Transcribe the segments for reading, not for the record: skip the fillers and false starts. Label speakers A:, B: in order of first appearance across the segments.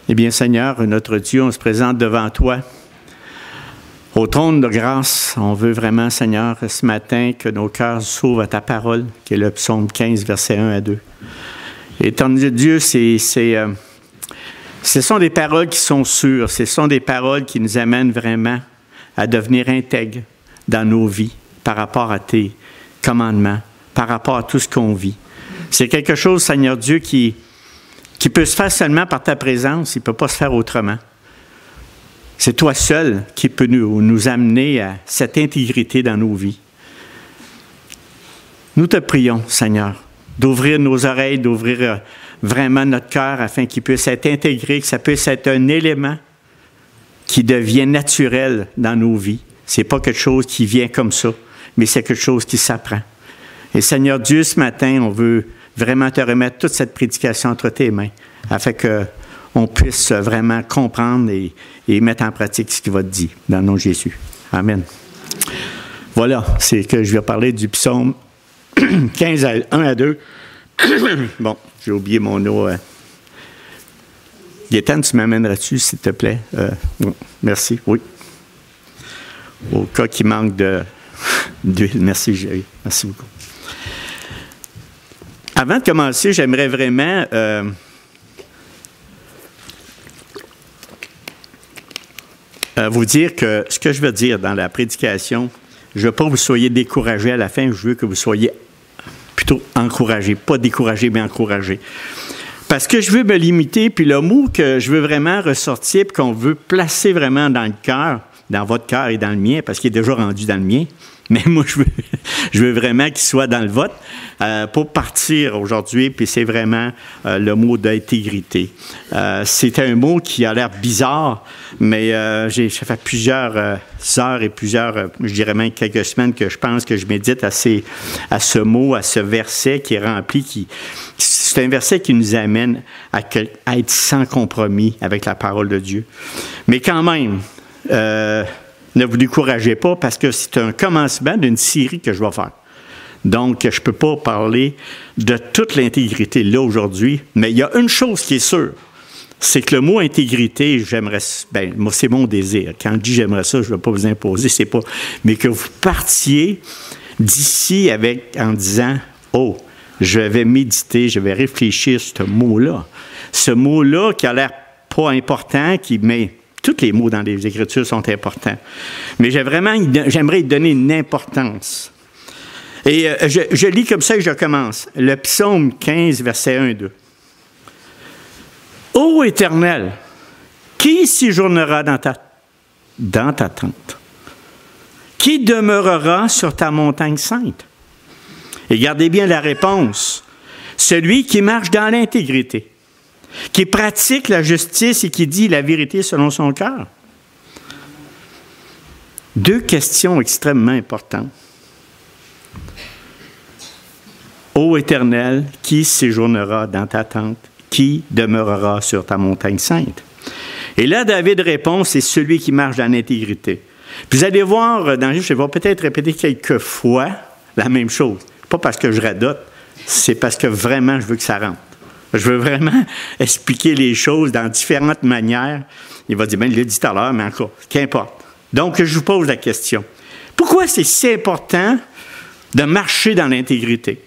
A: Eh bien, Seigneur, notre Dieu, on se présente devant toi. Au trône de grâce, on veut vraiment, Seigneur, ce matin, que nos cœurs s'ouvrent à ta parole, qui est le psaume 15, versets 1 à 2. Éternel Dieu, ce sont des paroles qui sont sûres, ce sont des paroles qui nous amènent vraiment à devenir intègres dans nos vies par rapport à tes commandements, par rapport à tout ce qu'on vit. C'est quelque chose, Seigneur Dieu, qui peut se faire seulement par ta présence, il ne peut pas se faire autrement. C'est toi seul qui peux nous amener à cette intégrité dans nos vies. Nous te prions, Seigneur, d'ouvrir nos oreilles, d'ouvrir vraiment notre cœur afin qu'il puisse être intégré, que ça puisse être un élément qui devient naturel dans nos vies. Ce n'est pas quelque chose qui vient comme ça, mais c'est quelque chose qui s'apprend. Et Seigneur Dieu, ce matin, on veut vraiment te remettre toute cette prédication entre tes mains, afin qu'on puisse vraiment comprendre et mettre en pratique ce qu'il va te dire, dans le nom de Jésus. Amen. Voilà, c'est que je vais parler du psaume 15, 1 à 2. Bon, j'ai oublié mon eau. Gaétane, tu m'amèneras-tu, s'il te plaît? Merci, oui. Au cas qu'il manque d'huile. Merci, Géry. Merci beaucoup. Avant de commencer, j'aimerais vraiment vous dire que ce que je veux dire dans la prédication, je ne veux pas que vous soyez découragés à la fin, je veux que vous soyez plutôt encouragés. Pas découragés, mais encouragés. Parce que je veux me limiter, puis le mot que je veux vraiment ressortir, puis qu'on veut placer vraiment dans le cœur, dans votre cœur et dans le mien, parce qu'il est déjà rendu dans le mien, mais moi, je veux vraiment qu'il soit dans le vôtre pour partir aujourd'hui, puis c'est vraiment le mot d'intégrité. C'est un mot qui a l'air bizarre, mais ça fait plusieurs heures et je dirais même quelques semaines que je pense que je médite à ce mot, à ce verset qui est rempli, c'est un verset qui nous amène à être sans compromis avec la parole de Dieu. Mais quand même, ne vous découragez pas parce que c'est un commencement d'une série que je vais faire. Donc, je ne peux pas parler de toute l'intégrité là aujourd'hui, mais il y a une chose qui est sûre, c'est que le mot intégrité, moi, c'est mon désir. Quand je dis j'aimerais ça, je ne vais pas vous imposer, c'est pas, mais que vous partiez d'ici en disant, oh, je vais méditer, je vais réfléchir sur ce mot-là. Ce mot-là qui a l'air pas important, mais tous les mots dans les Écritures sont importants. Mais j'aimerais y donner une importance. Et je lis comme ça et je commence. Le psaume 15, versets 1 et 2. « Ô Éternel, qui séjournera dans ta tente? Qui demeurera sur ta montagne sainte? » Et gardez bien la réponse. « Celui qui marche dans l'intégrité, qui pratique la justice et qui dit la vérité selon son cœur. » Deux questions extrêmement importantes. Ô Éternel, qui séjournera dans ta tente? Qui demeurera sur ta montagne sainte? Et là, David répond, c'est celui qui marche dans l'intégrité. Puis vous allez voir, je vais peut-être répéter quelques fois la même chose. Pas parce que je radote, c'est parce que vraiment je veux que ça rentre. Je veux vraiment expliquer les choses dans différentes manières. Il va dire, il l'a dit tout à l'heure, mais encore, qu'importe. Donc, je vous pose la question. Pourquoi c'est si important de marcher dans l'intégrité?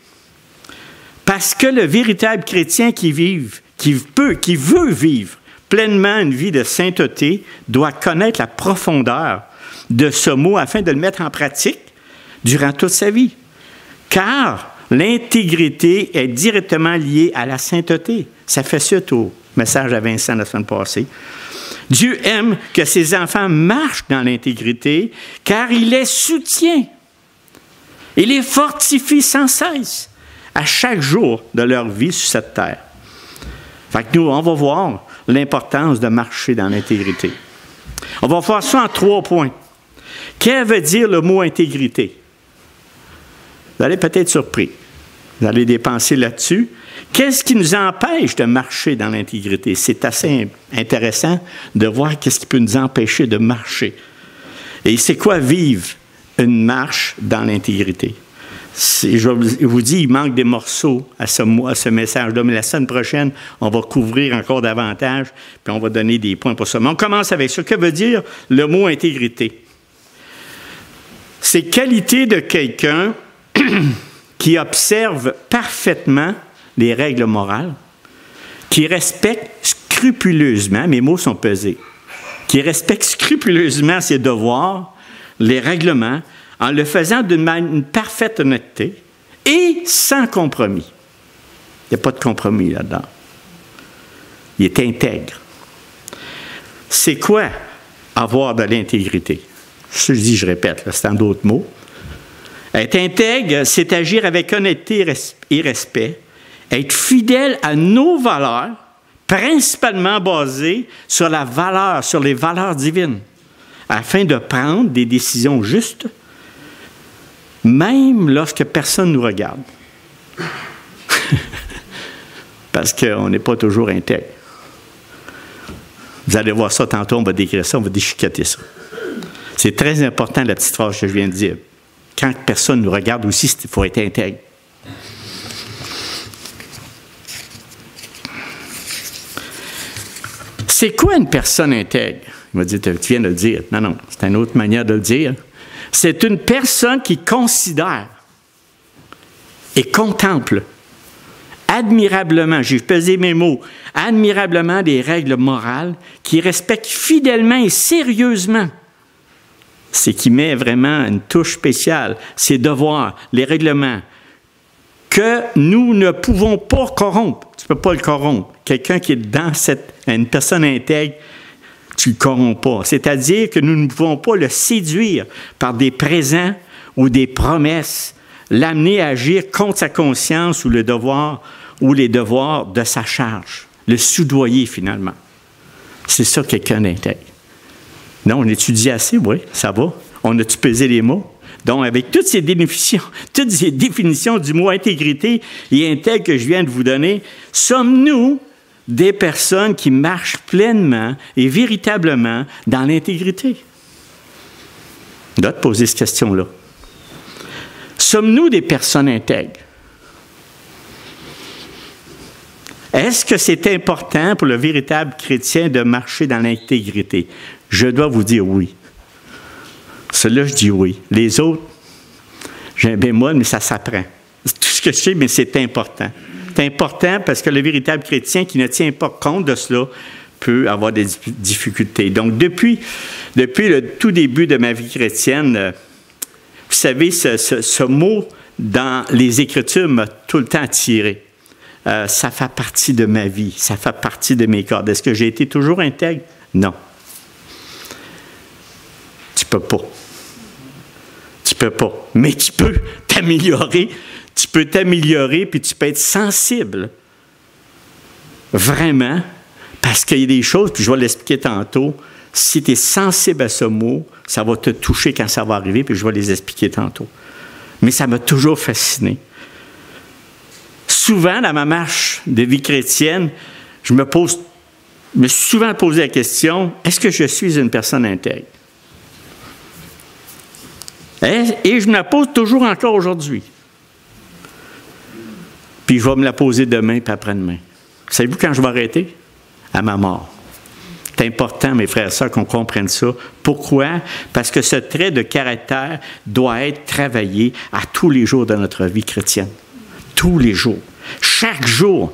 A: Parce que le véritable chrétien qui veut vivre pleinement une vie de sainteté doit connaître la profondeur de ce mot afin de le mettre en pratique durant toute sa vie. Car l'intégrité est directement liée à la sainteté. Ça fait suite au message à Vincent la semaine passée. Dieu aime que ses enfants marchent dans l'intégrité car il les soutient. Il les fortifie sans cesse à chaque jour de leur vie sur cette terre. Fait que nous, on va voir l'importance de marcher dans l'intégrité. On va faire ça en 3 points. Qu'est-ce que veut dire le mot intégrité? Vous allez peut-être être surpris. Vous allez dépenser là-dessus. Qu'est-ce qui nous empêche de marcher dans l'intégrité? C'est assez intéressant de voir qu'est-ce qui peut nous empêcher de marcher. Et c'est quoi vivre une marche dans l'intégrité? Je vous dis, il manque des morceaux à ce message-là, mais la semaine prochaine, on va couvrir encore davantage, puis on va donner des points pour ça. Mais on commence avec ça. Que veut dire le mot intégrité? C'est qualité de quelqu'un qui observe parfaitement les règles morales, qui respecte scrupuleusement, mes mots sont pesés, qui respecte scrupuleusement ses devoirs, les règlements, en le faisant d'une parfaite honnêteté et sans compromis. Il n'y a pas de compromis là-dedans. Il est intègre. C'est quoi avoir de l'intégrité? Je dis, je répète, là, c'est en d'autres mots. Être intègre, c'est agir avec honnêteté et respect, être fidèle à nos valeurs, principalement basées sur les valeurs divines, afin de prendre des décisions justes, même lorsque personne ne nous regarde. Parce qu'on n'est pas toujours intègre. Vous allez voir ça tantôt, on va décrire ça, on va déchiqueter ça. C'est très important, la petite phrase que je viens de dire. Quand personne nous regarde aussi, il faut être intègre. C'est quoi une personne intègre? Il m'a dit, tu viens de le dire. Non, c'est une autre manière de le dire. C'est une personne qui considère et contemple admirablement, j'ai pesé mes mots, admirablement des règles morales, qui respecte fidèlement et sérieusement. C'est qui met vraiment une touche spéciale, ses devoirs, les règlements, que nous ne pouvons pas corrompre. Tu ne peux pas le corrompre. Quelqu'un qui est dans une personne intègre, tu ne le corromps pas. C'est-à-dire que nous ne pouvons pas le séduire par des présents ou des promesses, l'amener à agir contre sa conscience ou les devoirs de sa charge, le soudoyer finalement. C'est ça quelqu'un d'intègre. Non, on étudie assez, oui, ça va. On a-tu pesé les mots? Donc, avec toutes ces définitions du mot intégrité et intègre que je viens de vous donner, sommes-nous des personnes qui marchent pleinement et véritablement dans l'intégrité? On doit te poser cette question-là. Sommes-nous des personnes intègres? Est-ce que c'est important pour le véritable chrétien de marcher dans l'intégrité? Je dois vous dire oui. Celui-là, je dis oui. Les autres, j'ai un bémol, mais ça s'apprend. C'est tout ce que je sais, mais c'est important. C'est important parce que le véritable chrétien qui ne tient pas compte de cela peut avoir des difficultés. Donc, depuis le tout début de ma vie chrétienne, vous savez, ce mot dans les Écritures m'a tout le temps attiré. Ça fait partie de ma vie, ça fait partie de mes cordes. Est-ce que j'ai été toujours intègre? Non. Tu peux pas. Tu peux pas. Mais tu peux t'améliorer. Tu peux t'améliorer, puis tu peux être sensible. Vraiment. Parce qu'il y a des choses, puis je vais l'expliquer tantôt. Si tu es sensible à ce mot, ça va te toucher quand ça va arriver, puis je vais les expliquer tantôt. Mais ça m'a toujours fasciné. Souvent, dans ma marche de vie chrétienne, je me suis souvent posé la question, est-ce que je suis une personne intègre? Et je me la pose toujours encore aujourd'hui. Puis je vais me la poser demain puis après-demain. Savez-vous quand je vais arrêter? À ma mort. C'est important, mes frères et sœurs, qu'on comprenne ça. Pourquoi? Parce que ce trait de caractère doit être travaillé à tous les jours de notre vie chrétienne. Tous les jours. Chaque jour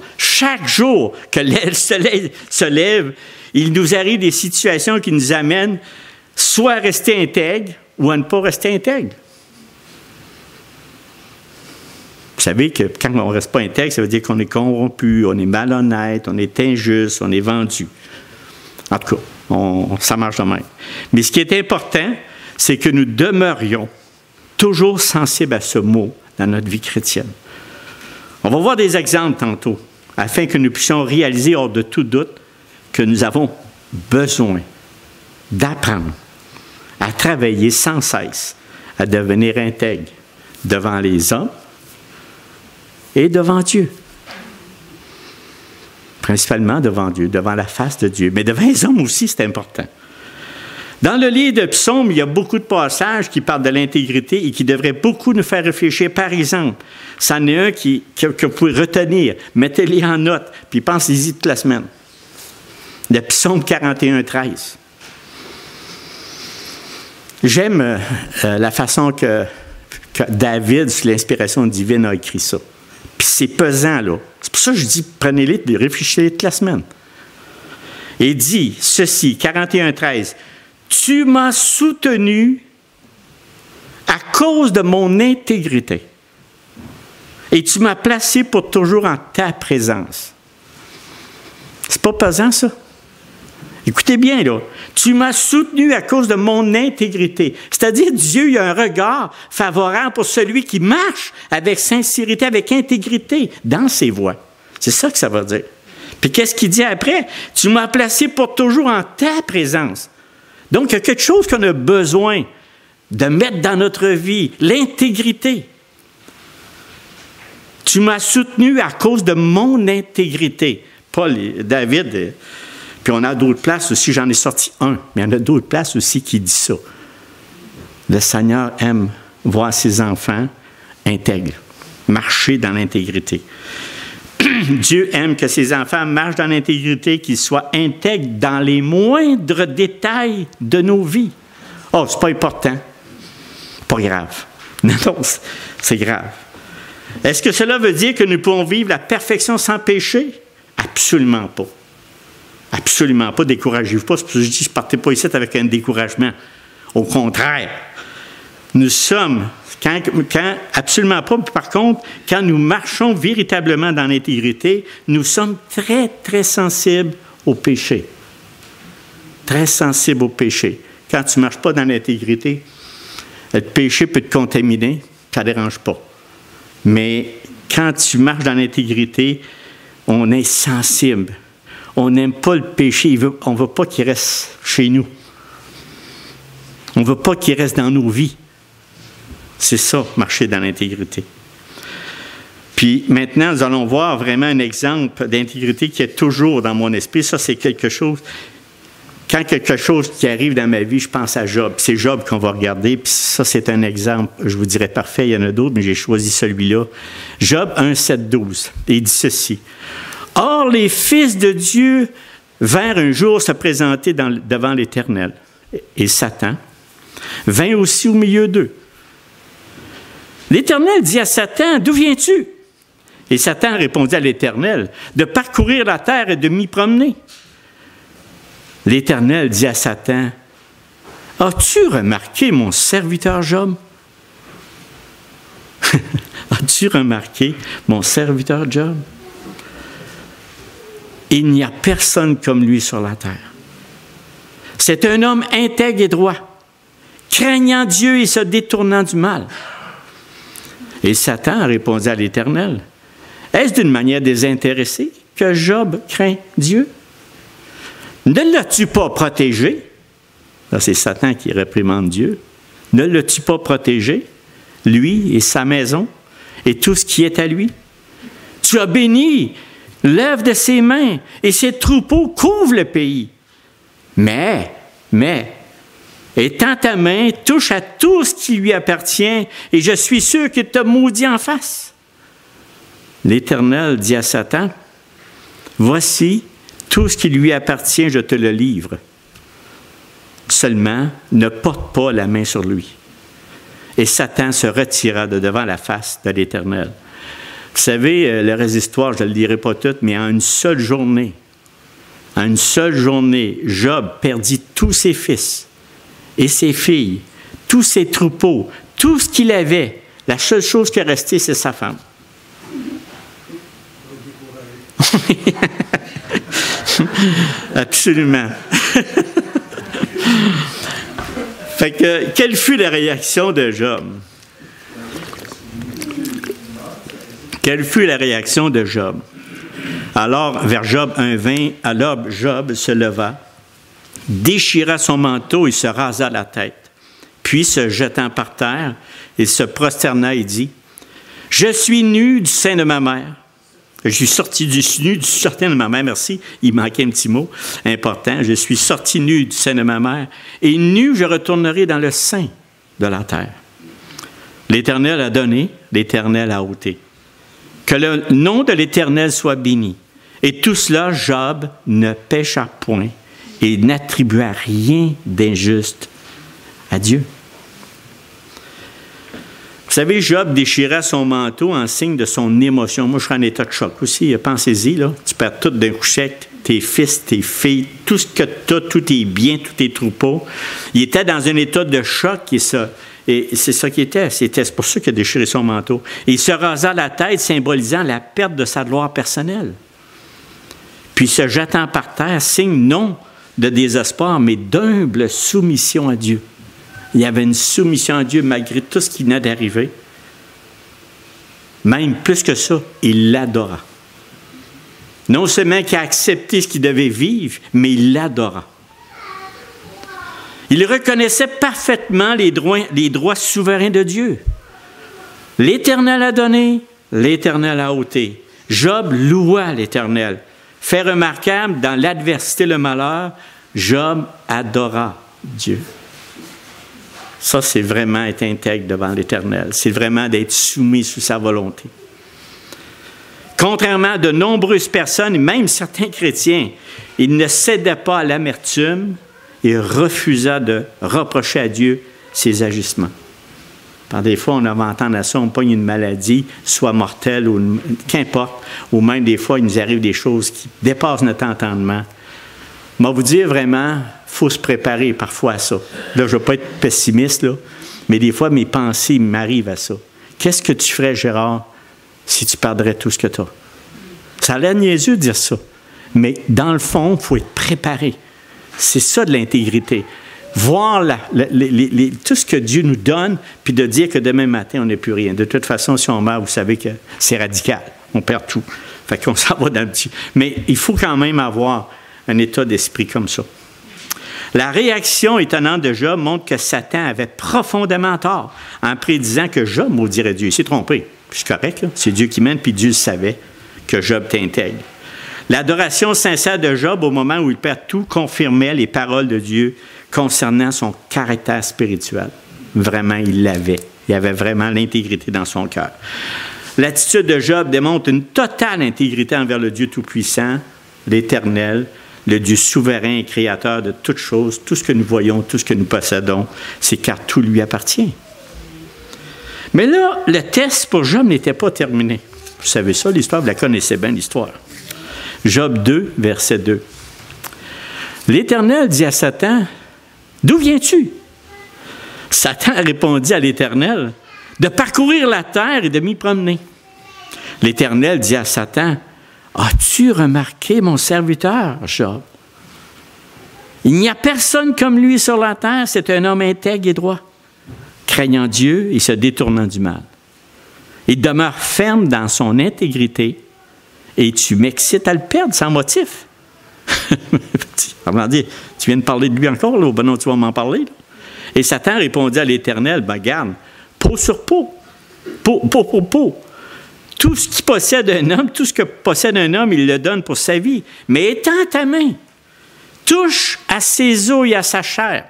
A: que le soleil se lève, il nous arrive des situations qui nous amènent soit à rester intègres ou à ne pas rester intègres. Vous savez que quand on ne reste pas intègre, ça veut dire qu'on est corrompu, on est malhonnête, on est injuste, on est vendu. En tout cas, ça marche de même. Mais ce qui est important, c'est que nous demeurions toujours sensibles à ce mot dans notre vie chrétienne. On va voir des exemples tantôt, afin que nous puissions réaliser hors de tout doute que nous avons besoin d'apprendre à travailler sans cesse, à devenir intègres devant les hommes et devant Dieu. Principalement devant Dieu, devant la face de Dieu. Mais devant les hommes aussi, c'est important. Dans le livre de Psaumes, il y a beaucoup de passages qui parlent de l'intégrité et qui devraient beaucoup nous faire réfléchir. Par exemple, c'en est un que vous pouvez retenir. Mettez-les en note, puis pensez-y toute la semaine. Le Psaume 41, 13. J'aime la façon que David, sous l'inspiration divine, a écrit ça. Puis c'est pesant, là. C'est pour ça que je dis, prenez-les et réfléchissez toute la semaine. Et dit ceci, 41, 13. Tu m'as soutenu à cause de mon intégrité. Et tu m'as placé pour toujours en ta présence. C'est pas pesant, ça? Écoutez bien, là. Tu m'as soutenu à cause de mon intégrité. C'est-à-dire, Dieu, il a un regard favorable pour celui qui marche avec sincérité, avec intégrité dans ses voies. C'est ça que ça veut dire. Puis qu'est-ce qu'il dit après? Tu m'as placé pour toujours en ta présence. Donc, il y a quelque chose qu'on a besoin de mettre dans notre vie, l'intégrité. Tu m'as soutenu à cause de mon intégrité. David, puis on a d'autres places aussi, j'en ai sorti un, mais il y en a d'autres places aussi qui disent ça. Le Seigneur aime voir ses enfants intègres, marcher dans l'intégrité. Dieu aime que ses enfants marchent dans l'intégrité, qu'ils soient intègres dans les moindres détails de nos vies. Oh, c'est pas important. Pas grave. Non, c'est grave. Est-ce que cela veut dire que nous pouvons vivre la perfection sans péché? Absolument pas. Absolument pas. Découragez-vous pas. C'est pour ça que je dis, ne partez pas ici avec un découragement. Au contraire. Nous sommes, absolument pas. Par contre, quand nous marchons véritablement dans l'intégrité, nous sommes très, très sensibles au péché. Très sensibles au péché. Quand tu ne marches pas dans l'intégrité, le péché peut te contaminer, ça ne dérange pas. Mais quand tu marches dans l'intégrité, on est sensible. On n'aime pas le péché. On ne veut pas qu'il reste chez nous. On ne veut pas qu'il reste dans nos vies. C'est ça, marcher dans l'intégrité. Puis maintenant, nous allons voir vraiment un exemple d'intégrité qui est toujours dans mon esprit. Ça, c'est quelque chose... Quand quelque chose qui arrive dans ma vie, je pense à Job. C'est Job qu'on va regarder. Puis ça, c'est un exemple, je vous dirais parfait, il y en a d'autres, mais j'ai choisi celui-là. Job 1, 7, 12. Et il dit ceci. « Or, les fils de Dieu vinrent un jour se présenter devant l'Éternel. Et Satan vint aussi au milieu d'eux. L'Éternel dit à Satan, « D'où viens-tu? » Et Satan répondit à l'Éternel, « De parcourir la terre et de m'y promener. » L'Éternel dit à Satan, « As-tu remarqué mon serviteur Job? » As-tu remarqué mon serviteur Job? Il n'y a personne comme lui sur la terre. C'est un homme intègre et droit, craignant Dieu et se détournant du mal. Et Satan répondit à l'Éternel, « Est-ce d'une manière désintéressée que Job craint Dieu? Ne l'as-tu pas protégé? » Là, c'est Satan qui réprimande Dieu. « Ne l'as-tu pas protégé, lui et sa maison, et tout ce qui est à lui? Tu as béni l'œuvre de ses mains, et ses troupeaux couvrent le pays. Mais, étends ta main, touche à tout ce qui lui appartient, et je suis sûr qu'il te maudit en face. » L'Éternel dit à Satan, « Voici, tout ce qui lui appartient, je te le livre. Seulement, ne porte pas la main sur lui. » Et Satan se retira de devant la face de l'Éternel. Vous savez, le reste de l'histoire, je ne le dirai pas tout, mais en une seule journée, Job perdit tous ses fils et ses filles, tous ses troupeaux, tout ce qu'il avait. La seule chose qui est restée, c'est sa femme. Absolument. Fait que, quelle fut la réaction de Job? Quelle fut la réaction de Job? Alors, vers Job 1,20, alors Job se leva, déchira son manteau et se rasa la tête. Puis, se jetant par terre, il se prosterna et dit, « Je suis nu du sein de ma mère. Je suis sorti du nu du sein de ma mère, merci, il manquait un petit mot important. Je suis sorti nu du sein de ma mère, et nu je retournerai dans le sein de la terre. L'Éternel a donné, l'Éternel a ôté. Que le nom de l'Éternel soit béni. Et tout cela, Job ne pécha point et n'attribua rien d'injuste à Dieu. Vous savez, Job déchira son manteau en signe de son émotion. Moi, je suis en état de choc aussi. Pensez-y, là. Tu perds tout d'un coup sec, tes fils, tes filles, tout ce que tu as, tous tes biens, tous tes troupeaux. Il était dans un état de choc et c'est ça qu'il était. C'est pour ça qu'il a déchiré son manteau. Et il se rasa la tête, symbolisant la perte de sa gloire personnelle. Puis se jetant par terre, signe non de désespoir, mais d'humble soumission à Dieu. Il y avait une soumission à Dieu malgré tout ce qui venait d'arriver. Même plus que ça, il l'adora. Non seulement qu'il a accepté ce qu'il devait vivre, mais il l'adora. Il reconnaissait parfaitement les droits souverains de Dieu. L'Éternel a donné, l'Éternel a ôté. Job loua l'Éternel. Fait remarquable, dans l'adversité, le malheur, Job adora Dieu. Ça, c'est vraiment être intègre devant l'Éternel. C'est vraiment d'être soumis sous sa volonté. Contrairement à de nombreuses personnes, même certains chrétiens, il ne cédait pas à l'amertume et refusa de reprocher à Dieu ses agissements. Par des fois, on va entendre à ça, on pogne une maladie, soit mortelle ou qu'importe, ou même des fois, il nous arrive des choses qui dépassent notre entendement. Je vais vous dire vraiment, il faut se préparer parfois à ça. Là, je ne veux pas être pessimiste, là, mais des fois, mes pensées m'arrivent à ça. Qu'est-ce que tu ferais, Gérard, si tu perdrais tout ce que tu as? Ça a l'air niaiseux de dire ça, mais dans le fond, il faut être préparé. C'est ça de l'intégrité. Voir tout ce que Dieu nous donne, puis de dire que demain matin, on n'a plus rien. De toute façon, si on meurt, vous savez que c'est radical. On perd tout. Fait qu'on s'en va dans le petit. Mais il faut quand même avoir un état d'esprit comme ça. La réaction étonnante de Job montre que Satan avait profondément tort en prédisant que Job maudirait Dieu. Il s'est trompé. Puis c'est correct, là. C'est Dieu qui mène, puis Dieu savait que Job t'intègre. L'adoration sincère de Job au moment où il perd tout confirmait les paroles de Dieu concernant son caractère spirituel. Vraiment, il l'avait. Il avait vraiment l'intégrité dans son cœur. L'attitude de Job démontre une totale intégrité envers le Dieu Tout-Puissant, l'Éternel, le Dieu souverain et créateur de toutes choses, tout ce que nous voyons, tout ce que nous possédons, c'est car tout lui appartient. Mais là, le test pour Job n'était pas terminé. Vous savez ça, l'histoire, vous la connaissez bien, l'histoire. Job 2, verset 2. L'Éternel dit à Satan, « D'où viens-tu? » Satan répondit à l'Éternel, « De parcourir la terre et de m'y promener. » L'Éternel dit à Satan, « As-tu remarqué mon serviteur, Job? Il n'y a personne comme lui sur la terre, c'est un homme intègre et droit, craignant Dieu et se détournant du mal. Il demeure ferme dans son intégrité et tu m'excites à le perdre sans motif. » Tu viens de parler de lui encore, là, ben non, tu vas m'en parler. Là. Et Satan répondit à l'Éternel, « Ben garde, peau sur peau, peau. Tout ce qui possède un homme, tout ce que possède un homme, il le donne pour sa vie. Mais étends ta main, touche à ses os et à sa chair.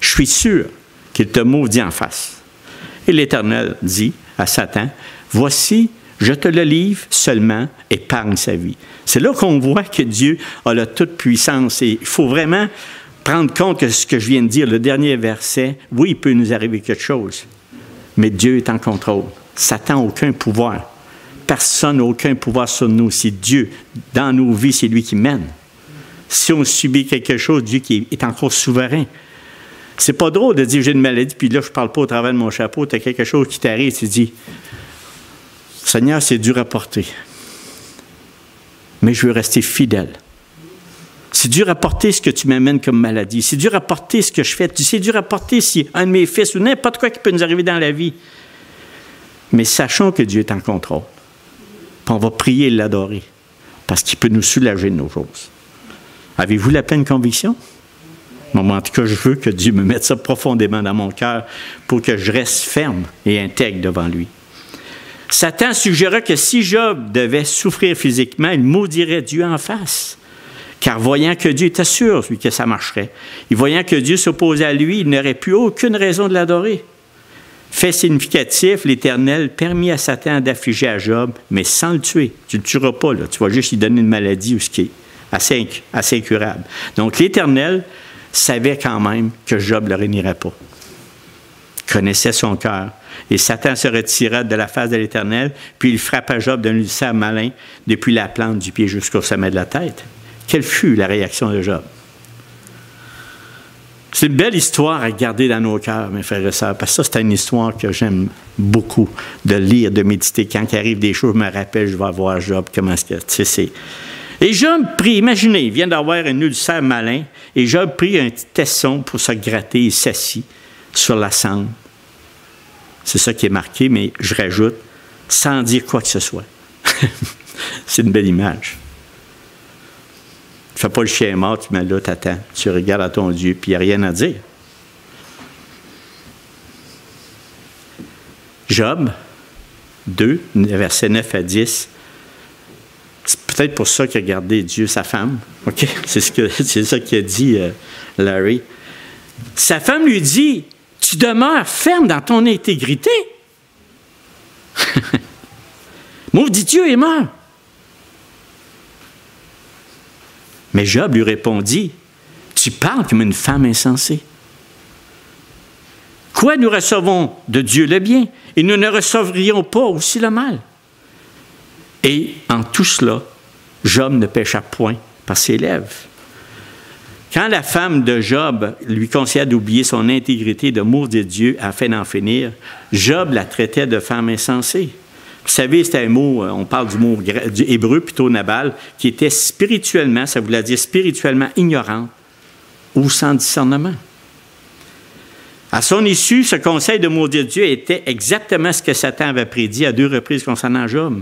A: Je suis sûr qu'il te maudit en face. » Et l'Éternel dit à Satan, « Voici, je te le livre seulement, épargne sa vie. » C'est là qu'on voit que Dieu a la toute-puissance. Et il faut vraiment prendre compte que ce que je viens de dire, le dernier verset, oui, il peut nous arriver quelque chose, mais Dieu est en contrôle. Satan n'a aucun pouvoir. Personne n'a aucun pouvoir sur nous. C'est Dieu. Dans nos vies, c'est lui qui mène. Si on subit quelque chose, Dieu qui est encore souverain. C'est pas drôle de dire j'ai une maladie, puis là, je ne parle pas au travers de mon chapeau, tu as quelque chose qui t'arrive, tu dis, Seigneur, c'est dur à porter, mais je veux rester fidèle. C'est dur à porter ce que tu m'amènes comme maladie. C'est dur à porter ce que je fais. C'est dur à porter si un de mes fils ou n'importe quoi qui peut nous arriver dans la vie. Mais sachons que Dieu est en contrôle. Puis on va prier et l'adorer parce qu'il peut nous soulager de nos choses. Avez-vous la pleine conviction? En tout cas, je veux que Dieu me mette ça profondément dans mon cœur pour que je reste ferme et intègre devant lui. Satan suggéra que si Job devait souffrir physiquement, il maudirait Dieu en face. Car voyant que Dieu était sûr, lui, que ça marcherait, et voyant que Dieu s'opposait à lui, il n'aurait plus aucune raison de l'adorer. Fait significatif, l'Éternel permit à Satan d'affliger à Job, mais sans le tuer. Tu ne le tueras pas, là. Tu vas juste lui donner une maladie ou ce qui est assez incurable. Donc, l'Éternel savait quand même que Job ne le réunirait pas. Il connaissait son cœur. Et Satan se retira de la face de l'Éternel, puis il frappa Job d'un ulcère malin depuis la plante du pied jusqu'au sommet de la tête. Quelle fut la réaction de Job? C'est une belle histoire à garder dans nos cœurs, mes frères et sœurs, parce que ça, c'est une histoire que j'aime beaucoup de lire, de méditer. Quand il arrive des choses, je me rappelle, je vais voir Job, comment est-ce que... Tu sais, c'est... Et Job prit, imaginez, il vient d'avoir un ulcère malin, et Job prit un tesson pour se gratter et s'assit sur la cendre. C'est ça qui est marqué, mais je rajoute, sans dire quoi que ce soit. C'est une belle image. Tu ne fais pas le chien mort, tu mets là, t'attends. Tu regardes à ton Dieu, puis il n'y a rien à dire. Job 2, versets 9 à 10. C'est peut-être pour ça qu'il a gardé Dieu, sa femme. OK? C'est ça qu'a dit Larry. Sa femme lui dit, « Tu demeures ferme dans ton intégrité. » Maudit Dieu et meurt. Mais Job lui répondit, « Tu parles comme une femme insensée. Quoi nous recevons de Dieu le bien, et nous ne recevrions pas aussi le mal. » Et en tout cela, Job ne pécha point par ses lèvres. Quand la femme de Job lui conseilla d'oublier son intégrité et de maudire Dieu afin d'en finir, Job la traitait de femme insensée. Vous savez, c'est un mot, on parle du mot du hébreu, plutôt Nabal, qui était spirituellement, ça voulait dire spirituellement ignorante ou sans discernement. À son issue, ce conseil de maudire Dieu était exactement ce que Satan avait prédit à 2 reprises concernant Job,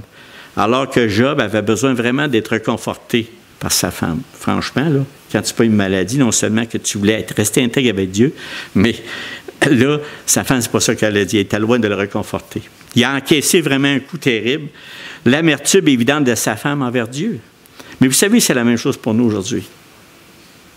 A: alors que Job avait besoin vraiment d'être réconforté par sa femme. Franchement, là, quand tu n'as pas une maladie, non seulement que tu voulais rester intègre avec Dieu, mais là, sa femme, c'est pas ça qu'elle a dit. Elle était loin de le réconforter. Il a encaissé vraiment un coup terrible. L'amertume évidente de sa femme envers Dieu. Mais vous savez, c'est la même chose pour nous aujourd'hui.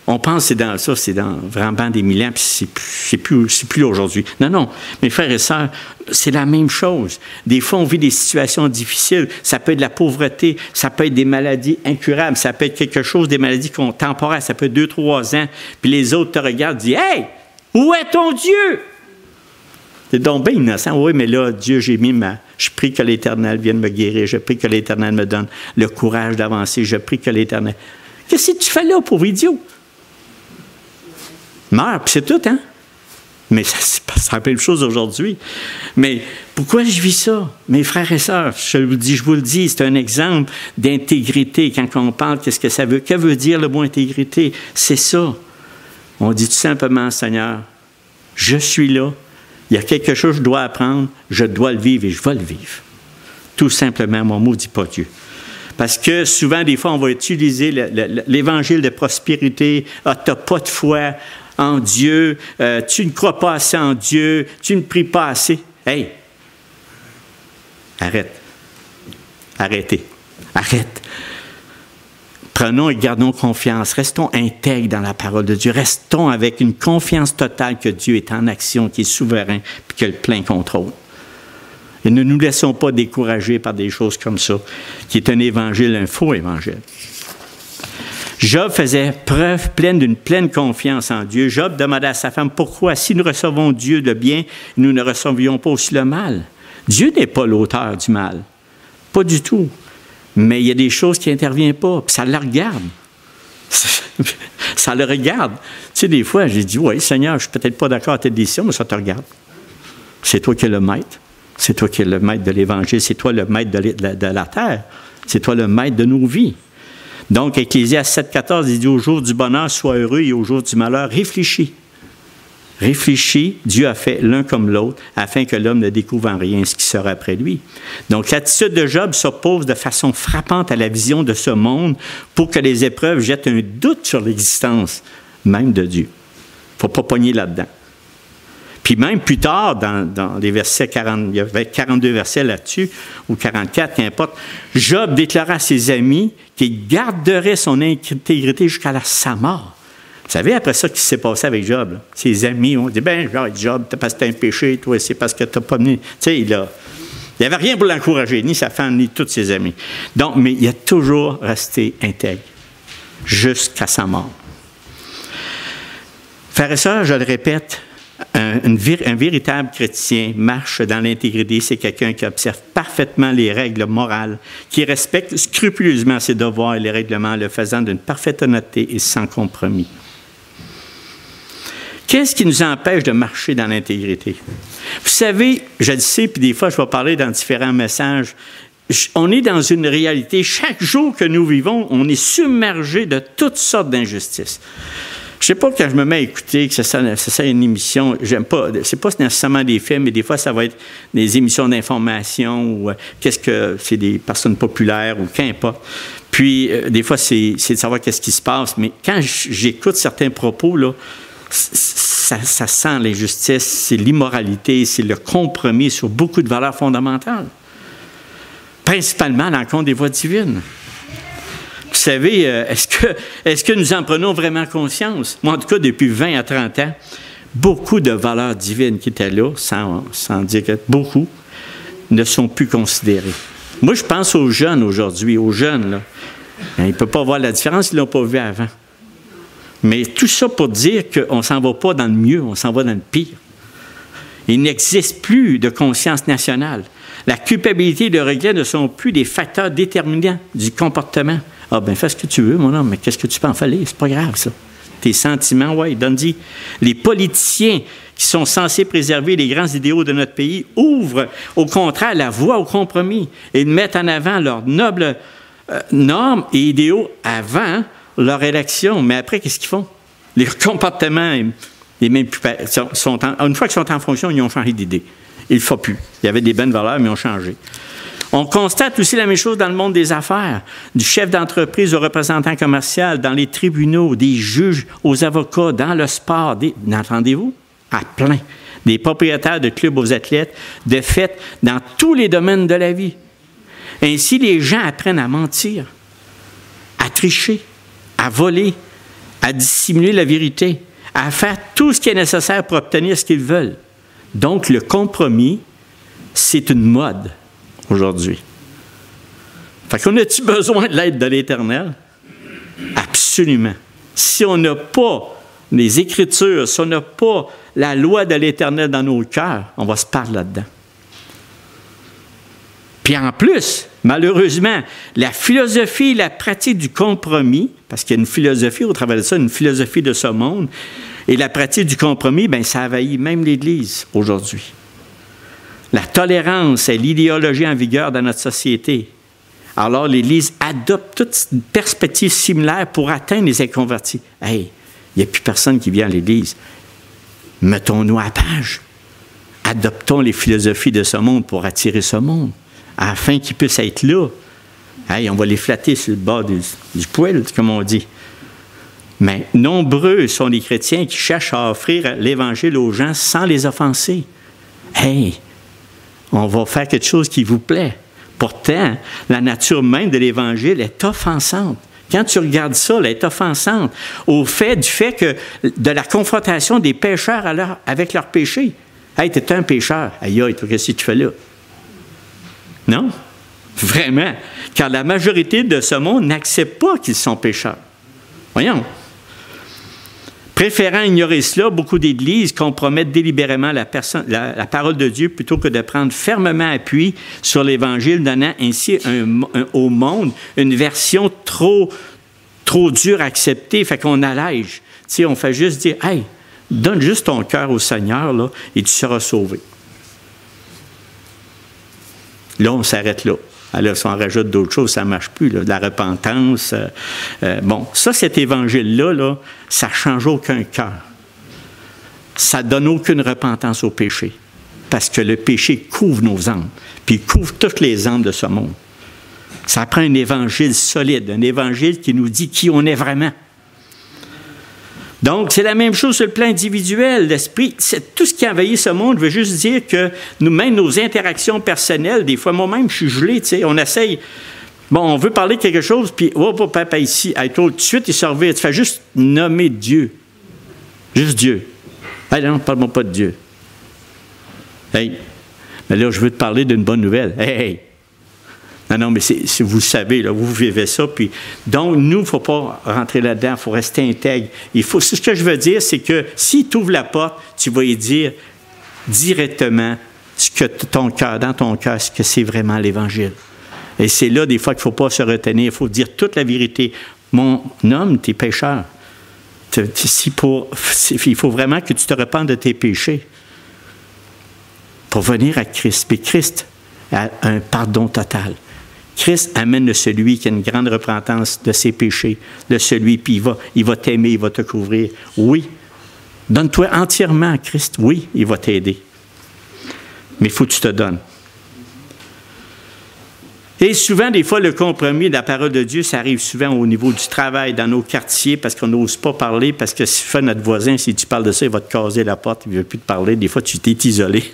A: On pense que c'est dans vraiment des milliers, puis c'est plus aujourd'hui. Non, mes frères et sœurs, c'est la même chose. Des fois, on vit des situations difficiles. Ça peut être de la pauvreté, ça peut être des maladies incurables, ça peut être quelque chose, des maladies temporaires, ça peut être 2-3 ans, puis les autres te regardent et disent « Hey, où est ton Dieu? » C'est donc bien innocent. Oui, mais là, Dieu, je prie que l'Éternel vienne me guérir, je prie que l'Éternel me donne le courage d'avancer, je prie que l'Éternel... Qu'est-ce que tu fais là, pauvre idiot? Meurs, puis c'est tout, hein? Mais c'est la même chose aujourd'hui. Mais pourquoi je vis ça? Mes frères et sœurs, je vous le dis, c'est un exemple d'intégrité. Quand on parle, qu'est-ce que ça veut? Que veut dire le mot intégrité? C'est ça. On dit tout simplement, Seigneur, je suis là, il y a quelque chose que je dois apprendre, je dois le vivre et je vais le vivre. Tout simplement, mon mot ne dit pas Dieu. Parce que souvent, des fois, on va utiliser l'évangile de prospérité. Ah, tu n'as pas de foi en Dieu, tu ne crois pas assez en Dieu, tu ne pries pas assez. Hey! Arrêtez. Prenons et gardons confiance. Restons intègres dans la parole de Dieu. Restons avec une confiance totale que Dieu est en action, qu'il est souverain, puis qu'il a le plein contrôle. Et ne nous laissons pas décourager par des choses comme ça, qui est un évangile, un faux évangile. Job faisait preuve d'une pleine confiance en Dieu. Job demanda à sa femme, pourquoi, si nous recevons Dieu le bien, nous ne recevions pas aussi le mal? Dieu n'est pas l'auteur du mal. Pas du tout. Mais il y a des choses qui n'interviennent pas, puis ça le regarde. Ça le regarde. Tu sais, des fois, j'ai dit, oui, Seigneur, je ne suis peut-être pas d'accord avec ta décision, mais ça te regarde. C'est toi qui es le maître. C'est toi qui es le maître de l'Évangile. C'est toi le maître de la terre. C'est toi le maître de nos vies. Donc, Ecclésiaste 7,14, il dit, au jour du bonheur, sois heureux, et au jour du malheur, réfléchis. Réfléchis, Dieu a fait l'un comme l'autre, afin que l'homme ne découvre en rien ce qui sera après lui. Donc, l'attitude de Job s'oppose de façon frappante à la vision de ce monde pour que les épreuves jettent un doute sur l'existence même de Dieu. Il ne faut pas pogner là-dedans. Puis Puis même plus tard, dans les versets 40, il y avait 42 versets là-dessus, ou 44, qu'importe, Job déclara à ses amis qu'il garderait son intégrité jusqu'à sa mort. Vous savez, après ça, ce qui s'est passé avec Job, là, ses amis ont dit, ben Job, parce que tu as un péché, toi, c'est parce que tu n'as pas venu. Tu sais, il n'y avait rien pour l'encourager, ni sa femme, ni tous ses amis. Donc, mais il a toujours resté intègre, jusqu'à sa mort. Frères et sœurs, je le répète, un véritable chrétien marche dans l'intégrité. C'est quelqu'un qui observe parfaitement les règles morales, qui respecte scrupuleusement ses devoirs et les règlements, le faisant d'une parfaite honnêteté et sans compromis. Qu'est-ce qui nous empêche de marcher dans l'intégrité? Vous savez, je le sais, puis des fois, je vais parler dans différents messages. On est dans une réalité. Chaque jour que nous vivons, on est submergé de toutes sortes d'injustices. Je ne sais pas, quand je me mets à écouter, que c'est ça une émission, j'aime pas, c'est pas nécessairement des films, mais des fois, ça va être des émissions d'information ou qu'est-ce que c'est des personnes populaires ou qu'importe. Puis, des fois, c'est de savoir qu'est-ce qui se passe. Mais quand j'écoute certains propos, là, ça sent l'injustice, c'est l'immoralité, c'est le compromis sur beaucoup de valeurs fondamentales. Principalement à l'encontre des voies divines. Vous savez, est-ce que nous en prenons vraiment conscience? Moi, en tout cas, depuis 20 à 30 ans, beaucoup de valeurs divines qui étaient là, sans dire que beaucoup, ne sont plus considérées. Moi, je pense aux jeunes aujourd'hui, aux jeunes, là. Ils ne peuvent pas voir la différence, ils ne l'ont pas vu avant. Mais tout ça pour dire qu'on ne s'en va pas dans le mieux, on s'en va dans le pire. Il n'existe plus de conscience nationale. La culpabilité et le regret ne sont plus des facteurs déterminants du comportement. Ah, bien, fais ce que tu veux, mon homme, mais qu'est-ce que tu peux en faire? C'est pas grave, ça. Tes sentiments, oui, donne-y. Les politiciens qui sont censés préserver les grands idéaux de notre pays ouvrent, au contraire, la voie au compromis et mettent en avant leurs nobles normes et idéaux avant leur élection. Mais après, qu'est-ce qu'ils font? Les comportements, les mêmes, une fois qu'ils sont en fonction, ils ont changé d'idée. Il ne faut plus. Il y avait des bonnes valeurs, mais ils ont changé. On constate aussi la même chose dans le monde des affaires, du chef d'entreprise au représentant commercial, dans les tribunaux, des juges aux avocats, dans le sport, entendez-vous? À plein. Des propriétaires de clubs aux athlètes, de fêtes, dans tous les domaines de la vie. Ainsi, les gens apprennent à mentir, à tricher, à voler, à dissimuler la vérité, à faire tout ce qui est nécessaire pour obtenir ce qu'ils veulent. Donc, le compromis, c'est une mode aujourd'hui. Fait qu'on a-t-il besoin de l'aide de l'Éternel? Absolument. Si on n'a pas les Écritures, si on n'a pas la loi de l'Éternel dans nos cœurs, on va se perdre là-dedans. Puis en plus, malheureusement, la philosophie et la pratique du compromis, parce qu'il y a une philosophie au travers de ça, une philosophie de ce monde, et la pratique du compromis, bien, ça envahit même l'Église aujourd'hui. La tolérance est l'idéologie en vigueur dans notre société. Alors, l'Église adopte toute une perspective similaire pour atteindre les inconvertis. Hey, il n'y a plus personne qui vient à l'Église. Mettons-nous à la page. Adoptons les philosophies de ce monde pour attirer ce monde, afin qu'ils puissent être là. Hey, on va les flatter sur le bord du poêle, comme on dit. Mais nombreux sont les chrétiens qui cherchent à offrir l'Évangile aux gens sans les offenser. Hey, on va faire quelque chose qui vous plaît. Pourtant, la nature même de l'Évangile est offensante. Quand tu regardes ça, elle est offensante du fait que de la confrontation des pécheurs avec leurs péchés. Hey, t'es un pécheur. Aïe, aïe, qu'est-ce que tu fais là? Non? Vraiment. Car la majorité de ce monde n'accepte pas qu'ils sont pécheurs. Voyons. Préférant ignorer cela, beaucoup d'Églises compromettent délibérément la parole de Dieu plutôt que de prendre fermement appui sur l'Évangile, donnant ainsi au monde une version trop dure à accepter, fait qu'on allège. Tu sais, on fait juste dire, « Hey, donne juste ton cœur au Seigneur, là, et tu seras sauvé. » Là, on s'arrête là. Alors, si on rajoute d'autres choses, ça ne marche plus, là, de la repentance. Bon, ça, cet évangile-là, là, ça ne change aucun cœur. Ça ne donne aucune repentance au péché. Parce que le péché couvre nos âmes, puis il couvre toutes les âmes de ce monde. Ça prend un évangile solide, un évangile qui nous dit qui on est vraiment. Donc, c'est la même chose sur le plan individuel. L'esprit, tout ce qui a envahi ce monde veut juste dire que nous-mêmes, nos interactions personnelles, des fois, moi-même, je suis gelé, tu sais, on essaye, bon, on veut parler de quelque chose, puis, oh, papa, ici, tout de suite, il se revient. Tu fais juste nommer Dieu. Juste Dieu. Hey, non, parle-moi pas de Dieu. Hey, mais là, je veux te parler d'une bonne nouvelle. Hey. Non, mais vous le savez, là, vous vivez ça. Puis, donc, nous, il ne faut pas rentrer là-dedans, il faut rester intègre. Ce que je veux dire, c'est que s'il t'ouvre la porte, tu vas lui dire directement ce que dans ton cœur, ce que c'est vraiment l'Évangile. Et c'est là, des fois, qu'il ne faut pas se retenir. Il faut dire toute la vérité. Mon homme, t'es pécheur. Il faut vraiment que tu te repentes de tes péchés pour venir à Christ. Puis Christ a un pardon total. Christ amène celui qui a une grande repentance de ses péchés, de celui, puis il va t'aimer, il va te couvrir. Oui, donne-toi entièrement à Christ. Oui, il va t'aider. Mais il faut que tu te donnes. Et souvent, des fois, le compromis de la parole de Dieu, ça arrive souvent au niveau du travail, dans nos quartiers, parce qu'on n'ose pas parler, parce que si fait notre voisin, si tu parles de ça, il va te caser la porte, il ne veut plus te parler. Des fois, tu t'es isolé.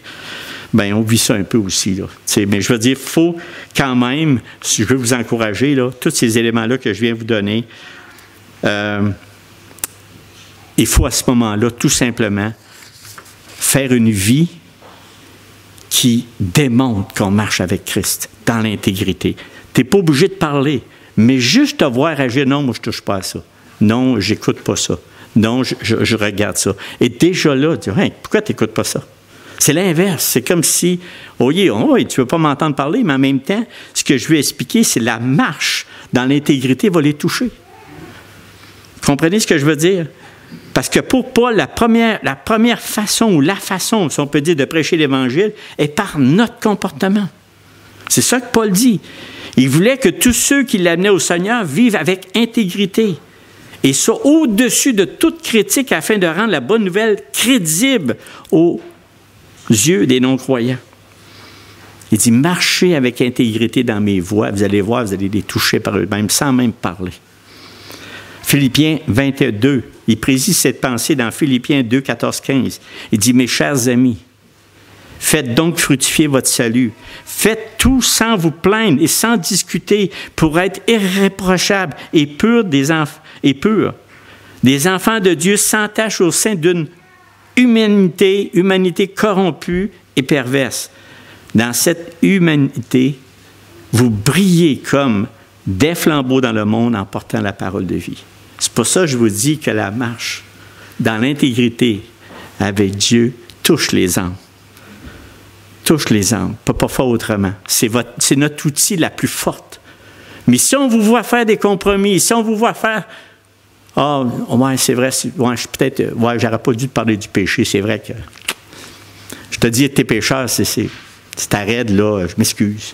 A: Bien, on vit ça un peu aussi, là. Mais je veux dire, il faut quand même, si je veux vous encourager, là, tous ces éléments-là que je viens vous donner, il faut à ce moment-là, tout simplement, faire une vie qui démontre qu'on marche avec Christ dans l'intégrité. Tu n'es pas obligé de parler, mais juste te voir agir, non, moi je ne touche pas à ça. Non, j'écoute pas ça. Non, je regarde ça. Et déjà là, tu dis, hey, pourquoi tu n'écoutes pas ça? C'est l'inverse. C'est comme si, tu ne veux pas m'entendre parler, mais en même temps, ce que je veux expliquer, c'est la marche dans l'intégrité va les toucher. Comprenez ce que je veux dire? Parce que pour Paul, la première façon, ou la façon, si on peut dire, de prêcher l'Évangile, est par notre comportement. C'est ça que Paul dit. Il voulait que tous ceux qui l'amenaient au Seigneur vivent avec intégrité. Et ça, au-dessus de toute critique, afin de rendre la bonne nouvelle crédible aux yeux des non-croyants. Il dit, marchez avec intégrité dans mes voies. Vous allez voir, vous allez les toucher par eux-mêmes, sans même parler. Philippiens 22, il précise cette pensée dans Philippiens 2, 14, 15. Il dit, mes chers amis, faites donc fructifier votre salut. Faites tout sans vous plaindre et sans discuter pour être irréprochables et purs des enfants. Des enfants de Dieu sans tache au sein d'une humanité corrompue et perverse. Dans cette humanité, vous brillez comme des flambeaux dans le monde en portant la parole de vie. C'est pour ça que je vous dis que la marche dans l'intégrité avec Dieu touche les âmes. Touche les âmes, pas faire autrement. C'est notre outil la plus forte. Mais si on vous voit faire des compromis, si on vous voit faire ouais, c'est vrai, j'aurais pas dû te parler du péché, c'est vrai que je te dis, t'es pécheur, c'est ta raide, là, je m'excuse.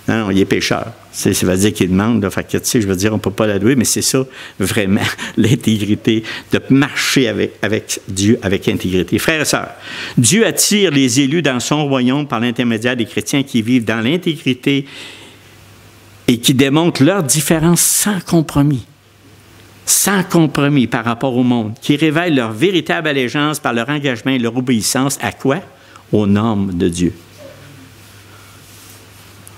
A: Non, il est pécheur. Ça veut dire qu'il demande, là, fait que, tu sais, je veux dire, on ne peut pas l'adouer, mais c'est ça, vraiment, l'intégrité, de marcher avec Dieu, avec intégrité. Frères et sœurs, Dieu attire les élus dans son royaume par l'intermédiaire des chrétiens qui vivent dans l'intégrité et qui démontrent leur différence sans compromis par rapport au monde, qui révèlent leur véritable allégeance par leur engagement et leur obéissance à quoi? Aux normes de Dieu.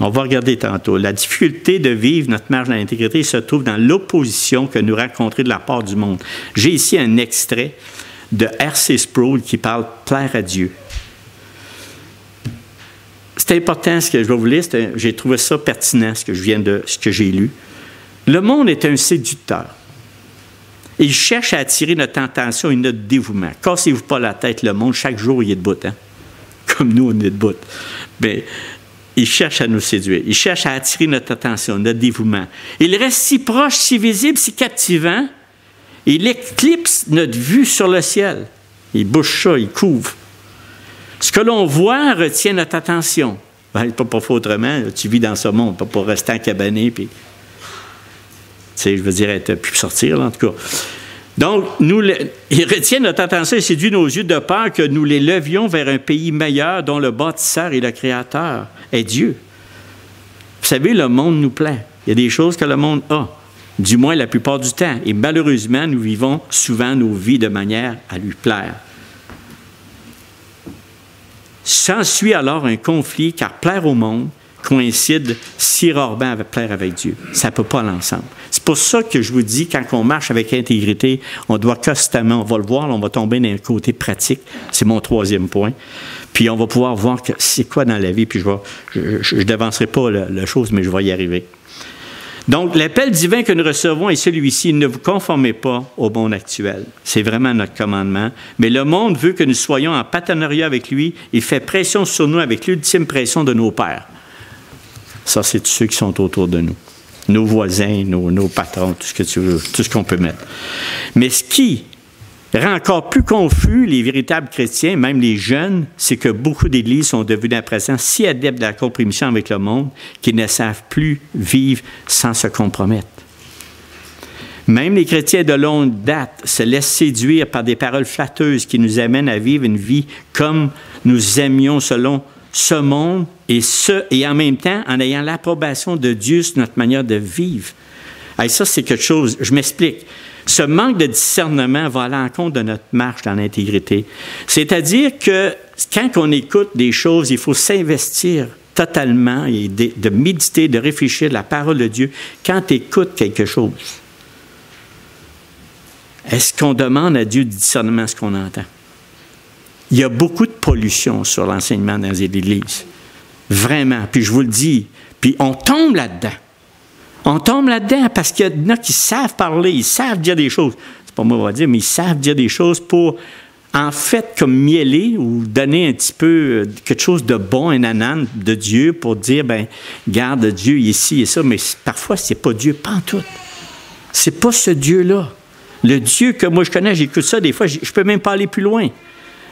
A: On va regarder tantôt. La difficulté de vivre notre marche dans l'intégrité se trouve dans l'opposition que nous rencontrons de la part du monde. J'ai ici un extrait de R.C. Sproul qui parle « plaire à Dieu ». C'est important ce que je vais vous lire, j'ai trouvé ça pertinent, ce que j'ai lu. Le monde est un séducteur. Il cherche à attirer notre attention et notre dévouement. Cassez-vous pas la tête, le monde, chaque jour, il est debout, hein? Comme nous, on est debout. Mais il cherche à nous séduire. Il cherche à attirer notre attention, notre dévouement. Il reste si proche, si visible, si captivant. Il éclipse notre vue sur le ciel. Il bouche ça, il couvre. Ce que l'on voit retient notre attention. Ben, pas faire autrement. Tu vis dans ce monde, pas pour rester encabané, puis... Tu sais, je veux dire, être pu sortir, là, en tout cas. Donc, il retient notre attention et séduit nos yeux de peur que nous les levions vers un pays meilleur dont le bâtisseur et le créateur est Dieu. Vous savez, le monde nous plaît. Il y a des choses que le monde a. du moins la plupart du temps. Et malheureusement, nous vivons souvent nos vies de manière à lui plaire. S'ensuit alors un conflit, car plaire au monde coïncide si rarement avec plaire avec Dieu. Ça ne peut pas aller ensemble. C'est pour ça que je vous dis, quand on marche avec intégrité, on doit constamment, on va le voir, on va tomber dans un côté pratique. C'est mon troisième point. Puis on va pouvoir voir que c'est quoi dans la vie, puis je n'avancerai pas la chose, mais je vais y arriver. Donc, l'appel divin que nous recevons est celui-ci, ne vous conformez pas au monde actuel. C'est vraiment notre commandement. Mais le monde veut que nous soyons en partenariat avec lui. Il fait pression sur nous avec l'ultime pression de nos pères. Ça, c'est tous ceux qui sont autour de nous. Nos voisins, nos patrons, tout ce que tu veux, tout ce qu'on peut mettre. Mais ce qui rend encore plus confus les véritables chrétiens, même les jeunes, c'est que beaucoup d'églises sont devenues à présent si adeptes de la compromission avec le monde qu'ils ne savent plus vivre sans se compromettre. Même les chrétiens de longue date se laissent séduire par des paroles flatteuses qui nous amènent à vivre une vie comme nous aimions selon ce monde et en même temps en ayant l'approbation de Dieu sur notre manière de vivre. Et ça, c'est quelque chose, je m'explique. Ce manque de discernement va à l'encontre de notre marche dans l'intégrité. C'est-à-dire que quand on écoute des choses, il faut s'investir totalement et de méditer, de réfléchir à la parole de Dieu. Quand tu écoutes quelque chose, est-ce qu'on demande à Dieu du discernement ce qu'on entend? Il y a beaucoup de pollution sur l'enseignement dans les églises. Vraiment. Puis je vous le dis, puis on tombe là-dedans. On tombe là-dedans parce qu'il y en a qui savent parler, ils savent dire des choses. C'est pas moi qui va dire, mais ils savent dire des choses pour, en fait, comme mieler ou donner un petit peu quelque chose de bon, un anan de Dieu pour dire, ben, garde Dieu ici et ça, mais parfois, c'est pas Dieu, pas en tout. C'est pas ce Dieu-là. Le Dieu que moi je connais, j'écoute ça, des fois, je peux même pas aller plus loin.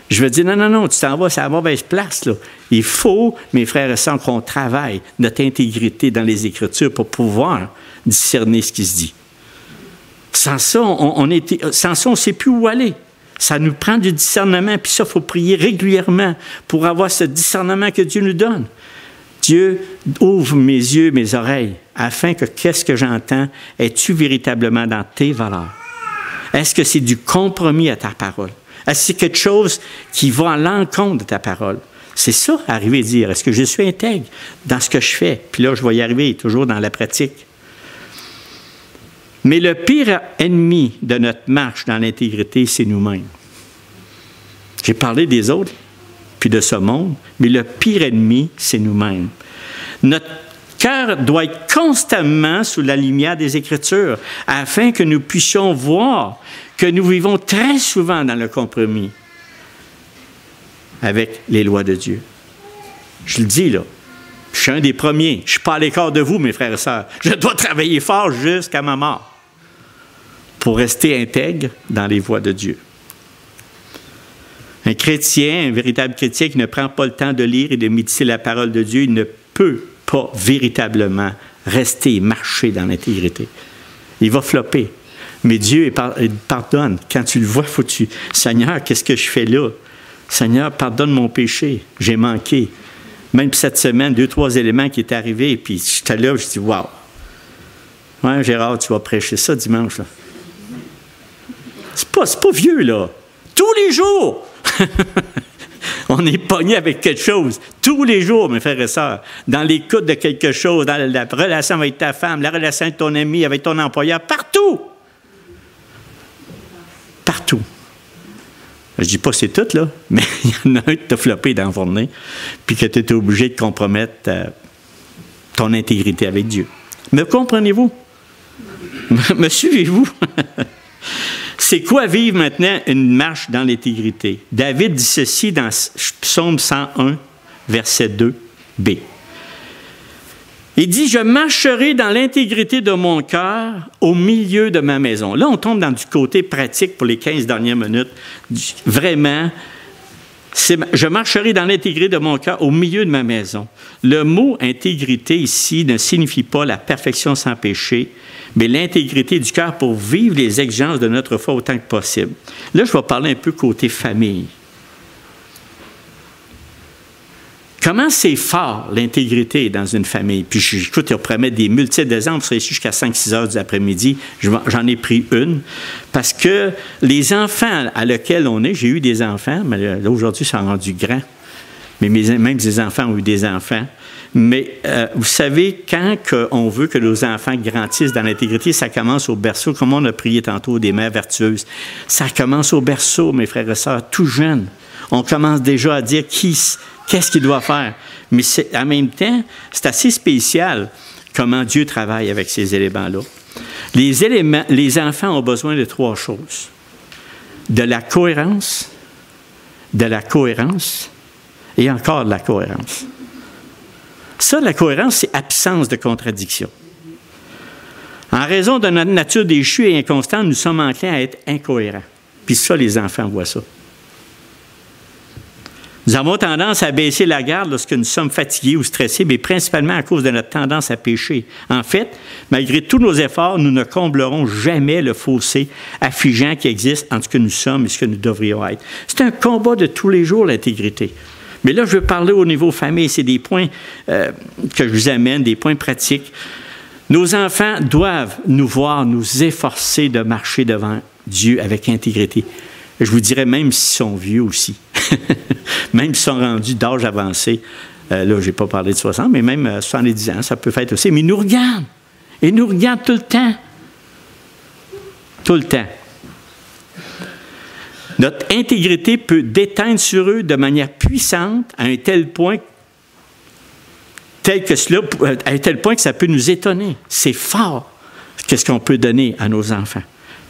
A: Je veux dire, non, tu t'en vas, c'est à la mauvaise place, là. Il faut, mes frères et sœurs, qu'on travaille notre intégrité dans les Écritures pour pouvoir discerner ce qui se dit. Sans ça, on ne sait plus où aller. Ça nous prend du discernement, puis ça, il faut prier régulièrement pour avoir ce discernement que Dieu nous donne. Dieu, ouvre mes yeux, mes oreilles, afin que qu'est-ce que j'entends, es-tu véritablement dans tes valeurs? Est-ce que c'est du compromis à ta parole? Est-ce que c'est quelque chose qui va à l'encontre de ta parole? C'est ça, arriver à dire, est-ce que je suis intègre dans ce que je fais? Puis là, je vais y arriver, toujours dans la pratique. Mais le pire ennemi de notre marche dans l'intégrité, c'est nous-mêmes. J'ai parlé des autres, puis de ce monde, mais le pire ennemi, c'est nous-mêmes. Notre cœur doit être constamment sous la lumière des Écritures, afin que nous puissions voir que nous vivons très souvent dans le compromis avec les lois de Dieu. Je le dis, là. Je suis un des premiers. Je ne suis pas à l'écart de vous, mes frères et sœurs. Je dois travailler fort jusqu'à ma mort pour rester intègre dans les voies de Dieu. Un chrétien, un véritable chrétien qui ne prend pas le temps de lire et de méditer la parole de Dieu, il ne peut pas véritablement rester et marcher dans l'intégrité. Il va flopper. Mais Dieu il pardonne. Quand tu le vois, faut que tu... Seigneur, qu'est-ce que je fais là? Seigneur, pardonne mon péché. J'ai manqué. Même cette semaine, 2-3 éléments qui étaient arrivés, puis j'étais là, je dis, wow. Ouais, Gérard, tu vas prêcher ça dimanche, là. C'est pas vieux, là. Tous les jours! On est pogné avec quelque chose. Tous les jours, mes frères et sœurs. Dans l'écoute de quelque chose, dans la relation avec ta femme, la relation avec ton ami, avec ton employeur, partout! Partout. Je ne dis pas que c'est tout, là, mais il y en a un qui t'a floppé dans la journée, puis que tu étais obligé de compromettre ton intégrité avec Dieu. Me comprenez-vous? Me suivez-vous? C'est quoi vivre maintenant une marche dans l'intégrité? David dit ceci dans Psaume 101, verset 2b. Il dit, « Je marcherai dans l'intégrité de mon cœur au milieu de ma maison. » Là, on tombe dans du côté pratique pour les 15 dernières minutes. Vraiment, je marcherai dans l'intégrité de mon cœur au milieu de ma maison. Le mot « intégrité » ici ne signifie pas la perfection sans péché, mais l'intégrité du cœur pour vivre les exigences de notre foi autant que possible. Là, je vais parler un peu côté famille. Comment c'est fort, l'intégrité dans une famille? Puis, écoute, on pourrait mettre des multiples exemples. On serait ici jusqu'à 5-6 heures du après-midi. J'en ai pris une. Parce que les enfants à lesquels on est, j'ai eu des enfants, mais là, aujourd'hui, ils sont rendus grands. Mais même des enfants ont eu des enfants. Mais vous savez, quand on veut que nos enfants grandissent dans l'intégrité, ça commence au berceau, comme on a prié tantôt des mères vertueuses. Ça commence au berceau, mes frères et sœurs, tout jeunes. On commence déjà à dire qu'est-ce qu'il doit faire. Mais en même temps, c'est assez spécial comment Dieu travaille avec ces éléments-là. Les enfants ont besoin de 3 choses. De la cohérence et encore de la cohérence. Ça, la cohérence, c'est absence de contradiction. En raison de notre nature déchue et inconstante, nous sommes enclins à être incohérents. Puis ça, les enfants voient ça. Nous avons tendance à baisser la garde lorsque nous sommes fatigués ou stressés, mais principalement à cause de notre tendance à pécher. En fait, malgré tous nos efforts, nous ne comblerons jamais le fossé affligeant qui existe entre ce que nous sommes et ce que nous devrions être. C'est un combat de tous les jours, l'intégrité. Mais là, je veux parler au niveau famille. C'est des points que je vous amène, des points pratiques. Nos enfants doivent nous voir nous efforcer de marcher devant Dieu avec intégrité. Je vous dirais même s'ils sont vieux aussi. Même s'ils sont rendus d'âge avancé. Là, je n'ai pas parlé de 60, mais même 70 ans, ça peut faire aussi. Mais ils nous regardent. Ils nous regardent tout le temps. Tout le temps. Notre intégrité peut déteindre sur eux de manière puissante à un tel point que ça peut nous étonner. C'est fort, qu'est-ce qu'on peut donner à nos enfants.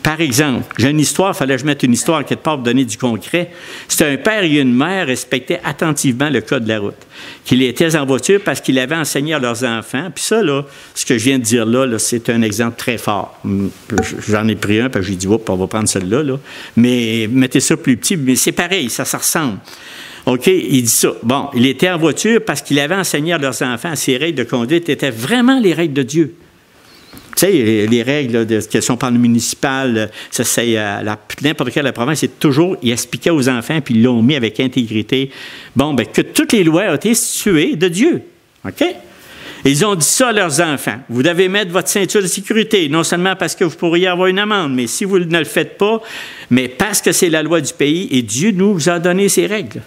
A: Par exemple, j'ai une histoire, il fallait que je mette une histoire quelque part pour donner du concret. C'était un père et une mère respectaient attentivement le code de la route. Qu'ils étaient en voiture parce qu'ils avaient enseigné à leurs enfants. Puis ça, là, ce que je viens de dire là, c'est un exemple très fort. J'en ai pris un, puis j'ai dit, oups, on va prendre celui-là. Là. Mais mettez ça plus petit, mais c'est pareil, ça ressemble. OK, il dit ça. Bon, il était en voiture parce qu'il avait enseigné à leurs enfants ces règles de conduite étaient vraiment les règles de Dieu. Tu sais, les règles qui sont par le municipal, ça c'est n'importe quelle province, c'est toujours, ils expliquaient aux enfants, puis ils l'ont mis avec intégrité. Bon, bien, que toutes les lois ont été instituées de Dieu. OK? Ils ont dit ça à leurs enfants. Vous devez mettre votre ceinture de sécurité, non seulement parce que vous pourriez avoir une amende, mais si vous ne le faites pas, mais parce que c'est la loi du pays et Dieu nous a donné ces règles.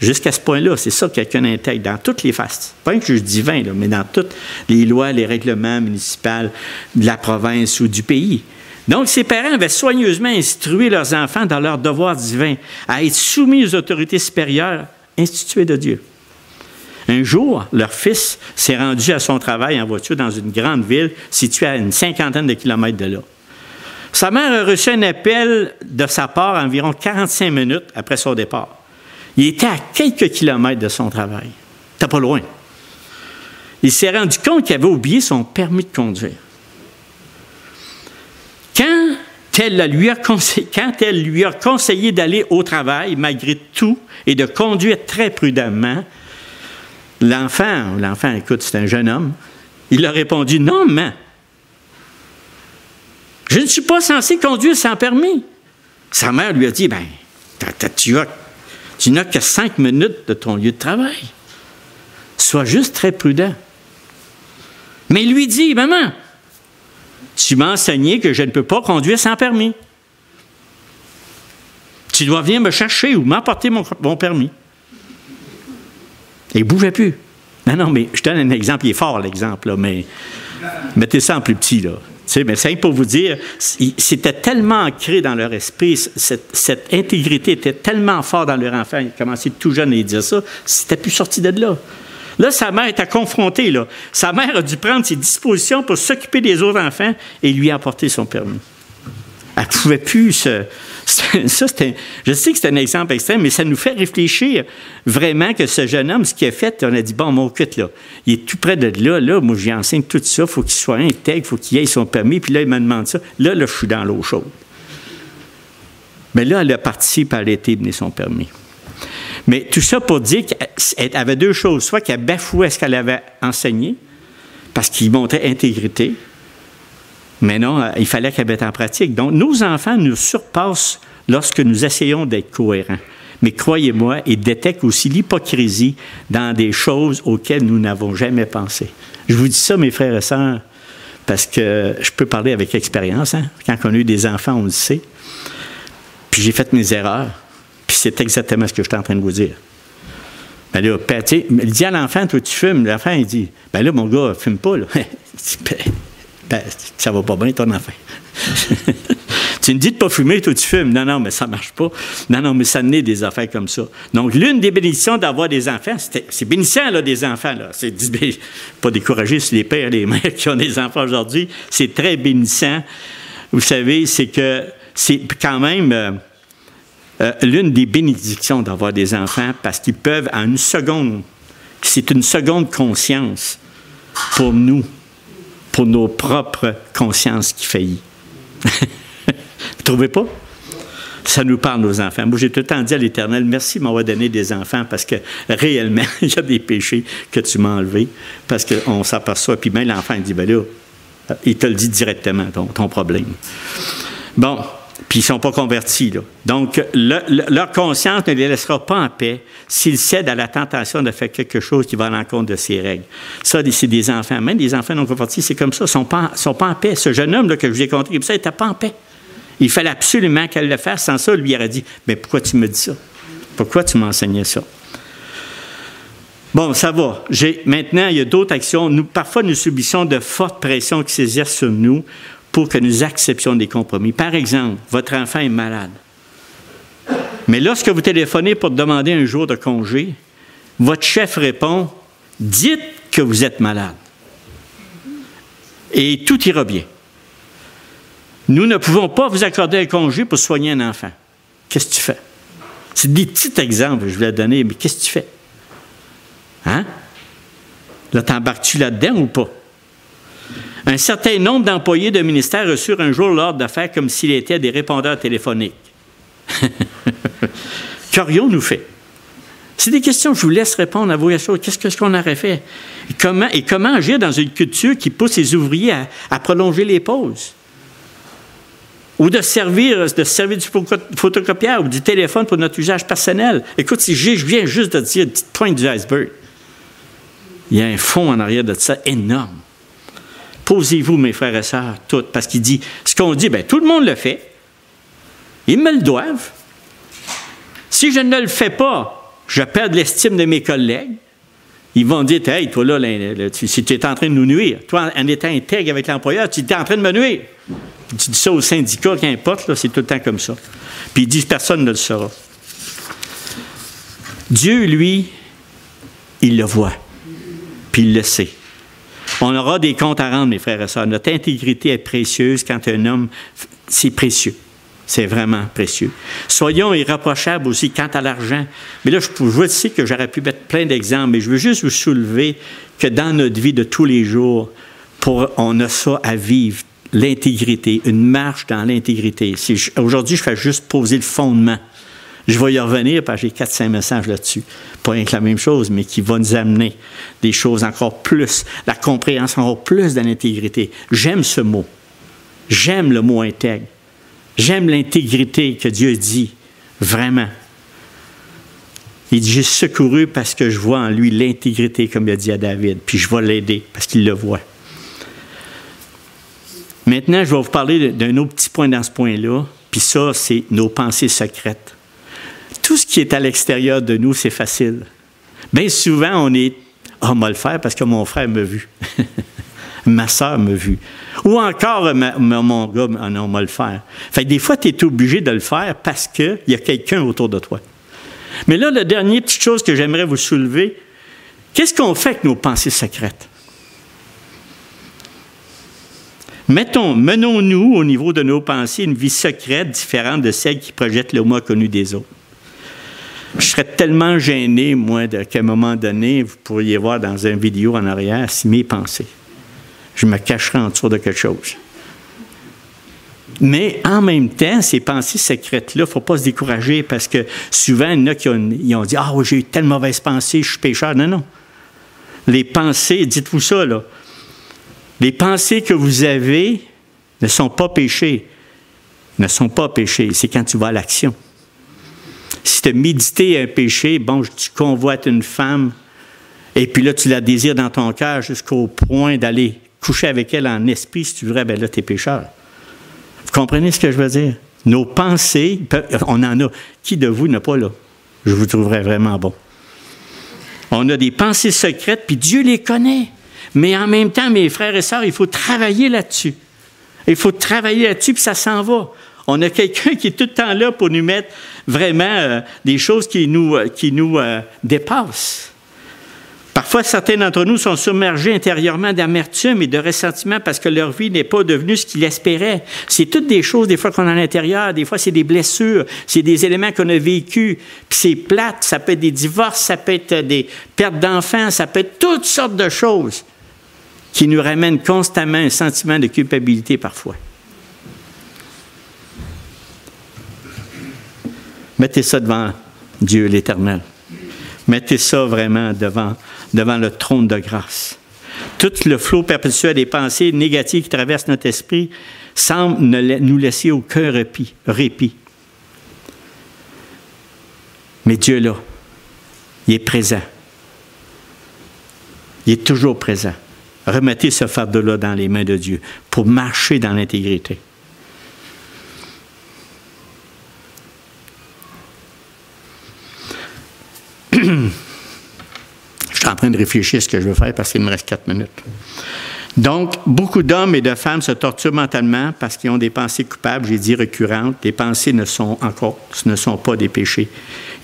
A: Jusqu'à ce point-là, c'est ça que quelqu'un intègre dans toutes les faces. Pas un juge divin, là, mais dans toutes les lois, les règlements municipaux de la province ou du pays. Donc, ces parents avaient soigneusement instruit leurs enfants dans leur devoir divin, à être soumis aux autorités supérieures instituées de Dieu. Un jour, leur fils s'est rendu à son travail en voiture dans une grande ville située à une 50aine de kilomètres de là. Sa mère a reçu un appel de sa part environ 45 minutes après son départ. Il était à quelques kilomètres de son travail. C'était pas loin. Il s'est rendu compte qu'il avait oublié son permis de conduire. Quand elle lui a conseillé d'aller au travail, malgré tout, et de conduire très prudemment, l'enfant, écoute, c'est un jeune homme, il a répondu « Non, maman, je ne suis pas censé conduire sans permis. » Sa mère lui a dit « Bien, tu n'as que 5 minutes de ton lieu de travail. Sois juste très prudent. » Mais il lui dit, « Maman, tu m'as enseigné que je ne peux pas conduire sans permis. Tu dois venir me chercher ou m'apporter mon permis. » Et il ne bougeait plus. Non, mais je donne un exemple, il est fort l'exemple, là, mais mettez ça en plus petit, là. Mais c'est pour vous dire, c'était tellement ancré dans leur esprit, cette intégrité était tellement forte dans leur enfant, ils commençaient tout jeune à lui dire ça, c'était plus sorti de là. Là, sa mère était confrontée, là. Sa mère a dû prendre ses dispositions pour s'occuper des autres enfants et lui apporter son permis. Elle ne pouvait plus je sais que c'est un exemple extrême, mais ça nous fait réfléchir vraiment que ce jeune homme, ce qu'il a fait, on a dit, bon, mon quitte, là, il est tout près de là, moi, j'y enseigne tout ça, il faut qu'il soit intègre, il faut qu'il ait son permis, puis là, il me demande ça. Là, je suis dans l'eau chaude. Mais là, elle a participé, puis elle a été mener son permis. Mais tout ça pour dire qu'elle avait 2 choses, soit qu'elle bafouait ce qu'elle avait enseigné, parce qu'il montrait intégrité, mais non, il fallait qu'elle mette en pratique. Donc, nos enfants nous surpassent lorsque nous essayons d'être cohérents. mais croyez-moi, il détecte aussi l'hypocrisie dans des choses auxquelles nous n'avons jamais pensé. Je vous dis ça, mes frères et sœurs, parce que je peux parler avec expérience. Hein? Quand on a eu des enfants, on le sait. Puis j'ai fait mes erreurs. Puis c'est exactement ce que je suis en train de vous dire. Ben là, il dit à l'enfant, toi, tu fumes. L'enfant, il dit, ben là, mon gars, fume pas, là. Ça va pas bien, ton enfant. Tu me dis de ne pas fumer, toi, tu fumes. Non, non, mais ça ne marche pas. Non, non, mais ça naît des affaires comme ça. Donc, l'une des bénédictions d'avoir des enfants, c'est bénissant, là, des enfants, là. C'est pas décourager sur les pères et les mères qui ont des enfants aujourd'hui. C'est très bénissant. Vous savez, c'est que c'est quand même l'une des bénédictions d'avoir des enfants parce qu'ils peuvent, en une seconde, c'est une seconde conscience pour nous, pour nos propres consciences qui faillit. Vous ne trouvez pas? Ça nous parle, nos enfants. Moi, j'ai tout le temps dit à l'Éternel, merci de m'avoir donné des enfants parce que réellement, il y a des péchés que tu m'as enlevés parce qu'on s'aperçoit. Puis même l'enfant, il dit, ben là, il te le dit directement, ton problème. Bon. Puis ils ne sont pas convertis, là. Donc, leur conscience ne les laissera pas en paix s'ils cèdent à la tentation de faire quelque chose qui va à l'encontre de ces règles. Ça, c'est des enfants. Même des enfants non convertis, c'est comme ça. Ils ne sont pas en paix. Ce jeune homme là, que je vous ai conté, il n'était pas en paix. Il fallait absolument qu'elle le fasse. Sans ça, lui, il aurait dit, « Mais pourquoi tu me dis ça? Pourquoi tu m'enseignais ça? » Bon, ça va. Maintenant, il y a d'autres actions. Parfois, nous subissons de fortes pressions qui s'exercent sur nous pour que nous acceptions des compromis. Par exemple, votre enfant est malade. Mais lorsque vous téléphonez pour demander un jour de congé, votre chef répond, « Dites que vous êtes malade. » Et tout ira bien. Nous ne pouvons pas vous accorder un congé pour soigner un enfant. Qu'est-ce que tu fais? C'est des petits exemples que je voulais donner, mais qu'est-ce que tu fais? Hein? Là, t'embarques-tu là-dedans ou pas? Un certain nombre d'employés de ministère reçurent un jour l'ordre de faire comme s'il était des répondeurs téléphoniques. Qu'aurions-nous fait? C'est des questions que je vous laisse répondre à vos choses. Qu'est-ce qu'on aurait fait? Et comment agir dans une culture qui pousse les ouvriers à prolonger les pauses? Ou de servir du photocopieur ou du téléphone pour notre usage personnel. Écoute, si je viens juste de dire une petite pointe du iceberg, il y a un fond en arrière de ça énorme. Posez-vous, mes frères et sœurs, toutes, parce qu'il dit, ce qu'on dit, bien, tout le monde le fait. Ils me le doivent. Si je ne le fais pas, je perds l'estime de mes collègues. Ils vont dire, hey, toi là, si tu es en train de nous nuire, toi, en étant intègre avec l'employeur, tu es en train de me nuire. Puis tu dis ça au syndicat, qu'importe, là, c'est tout le temps comme ça. Puis ils disent, personne ne le saura. Dieu, lui, il le voit, puis il le sait. On aura des comptes à rendre, mes frères et sœurs. Notre intégrité est précieuse quand un homme, c'est précieux. C'est vraiment précieux. Soyons irréprochables aussi quant à l'argent. Mais là, je sais que j'aurais pu mettre plein d'exemples, mais je veux juste vous soulever que dans notre vie de tous les jours, on a ça à vivre, l'intégrité, une marche dans l'intégrité. Aujourd'hui, je fais juste poser le fondement. Je vais y revenir parce que j'ai 4-5 messages là-dessus. Pas rien que la même chose, mais qui va nous amener des choses encore plus, la compréhension encore plus de l'intégrité. J'aime ce mot. J'aime le mot intègre. J'aime l'intégrité que Dieu dit, vraiment. Il dit, j'ai secouru parce que je vois en lui l'intégrité, comme il a dit à David, puis je vais l'aider parce qu'il le voit. Maintenant, je vais vous parler d'un autre petit point dans ce point-là, puis ça, c'est nos pensées secrètes. Tout ce qui est à l'extérieur de nous, c'est facile. Bien souvent, on est « Ah, on va le faire parce que mon frère m'a vu. Ma soeur m'a vu. » Ou encore, mon gars, on va le faire. Fait que des fois, tu es obligé de le faire parce qu'il y a quelqu'un autour de toi. Mais là, la dernière petite chose que j'aimerais vous soulever, qu'est-ce qu'on fait avec nos pensées secrètes? Menons-nous, au niveau de nos pensées, une vie secrète différente de celle qui projette le moi connu des autres. Je serais tellement gêné, moi, qu'à un moment donné, vous pourriez voir dans une vidéo en arrière, si mes pensées. Je me cacherais en dessous de quelque chose. Mais en même temps, ces pensées secrètes-là, il ne faut pas se décourager parce que souvent, il y en a qui ont dit « Ah, j'ai eu telle mauvaise pensée, je suis pécheur. » Non, non. Les pensées, dites-vous ça, là. Les pensées que vous avez ne sont pas péchés. Ne sont pas péchés. C'est quand tu vas à l'action. Si tu as médité un péché, bon, tu convoites une femme, et puis là, tu la désires dans ton cœur jusqu'au point d'aller coucher avec elle en esprit, si tu voudrais, bien là, tu es pécheur. Vous comprenez ce que je veux dire? Nos pensées, on en a. Qui de vous n'a pas là? Je vous trouverais vraiment bon. On a des pensées secrètes, puis Dieu les connaît. Mais en même temps, mes frères et sœurs, il faut travailler là-dessus. Il faut travailler là-dessus, puis ça s'en va. On a quelqu'un qui est tout le temps là pour nous mettre vraiment des choses qui nous dépassent. Parfois, certains d'entre nous sont submergés intérieurement d'amertume et de ressentiment parce que leur vie n'est pas devenue ce qu'ils espéraient. C'est toutes des choses, des fois, qu'on a à l'intérieur. Des fois, c'est des blessures. C'est des éléments qu'on a vécus. Puis c'est plate. Ça peut être des divorces, ça peut être des pertes d'enfants, ça peut être toutes sortes de choses qui nous ramènent constamment un sentiment de culpabilité parfois. Mettez ça devant Dieu l'Éternel. Mettez ça vraiment devant le trône de grâce. Tout le flot perpétuel des pensées négatives qui traversent notre esprit semble ne nous laisser aucun répit. Mais Dieu, là, il est présent. Il est toujours présent. Remettez ce fardeau-là dans les mains de Dieu pour marcher dans l'intégrité. Je suis en train de réfléchir à ce que je veux faire parce qu'il me reste 4 minutes. Donc, beaucoup d'hommes et de femmes se torturent mentalement parce qu'ils ont des pensées coupables, j'ai dit récurrentes. Les pensées ne sont pas des péchés.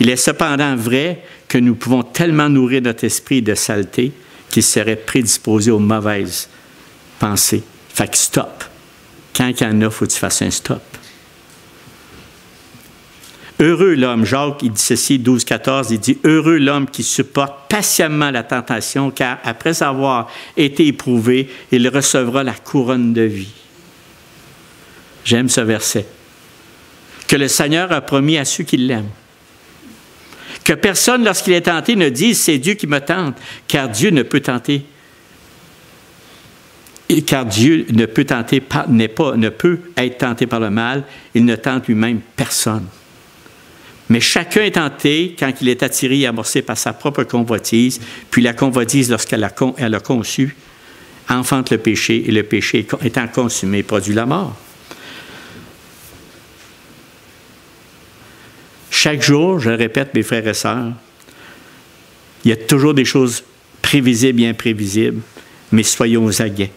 A: Il est cependant vrai que nous pouvons tellement nourrir notre esprit de saleté qu'il serait prédisposé aux mauvaises pensées. Fait que stop. Quand il y en a, il faut que tu fasses un stop. Heureux l'homme, Jacques, il dit ceci, 12-14, il dit « Heureux l'homme qui supporte patiemment la tentation, car après avoir été éprouvé, il recevra la couronne de vie. » J'aime ce verset. Que le Seigneur a promis à ceux qui l'aiment. Que personne, lorsqu'il est tenté, ne dise « C'est Dieu qui me tente », car Dieu ne peut tenter. Car Dieu ne peut être tenté par le mal, il ne tente lui-même personne. Mais chacun est tenté quand il est attiré et amorcé par sa propre convoitise, puis la convoitise, lorsqu'elle a conçu, enfante le péché, et le péché étant consumé, produit la mort. Chaque jour, je le répète, mes frères et sœurs, il y a toujours des choses prévisibles et imprévisibles, mais soyons aux aguets.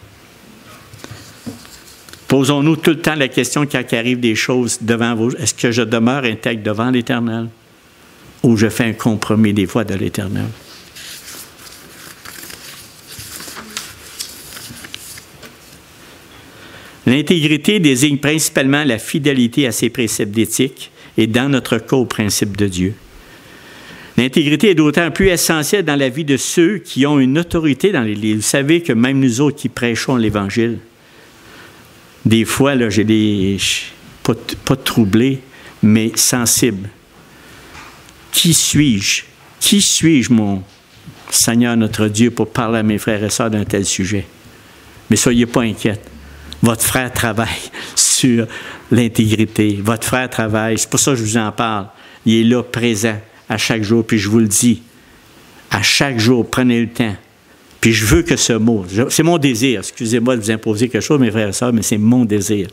A: Posons-nous tout le temps la question quand il arrive des choses devant vous. Est-ce que je demeure intègre devant l'Éternel ou je fais un compromis des fois de l'Éternel? L'intégrité désigne principalement la fidélité à ses préceptes d'éthique et dans notre cas aux principes de Dieu. L'intégrité est d'autant plus essentielle dans la vie de ceux qui ont une autorité dans l'Église. Vous savez que même nous autres qui prêchons l'Évangile, des fois, là, j'ai des... pas troublé, mais sensible. Qui suis-je? Qui suis-je, mon Seigneur, notre Dieu, pour parler à mes frères et sœurs d'un tel sujet? Mais soyez pas inquiets. Votre frère travaille sur l'intégrité. Votre frère travaille. C'est pour ça que je vous en parle. Il est là, présent, à chaque jour. Puis je vous le dis, à chaque jour, prenez le temps. Puis je veux que ce mot, c'est mon désir, excusez-moi de vous imposer quelque chose, mes frères et sœurs, mais c'est mon désir.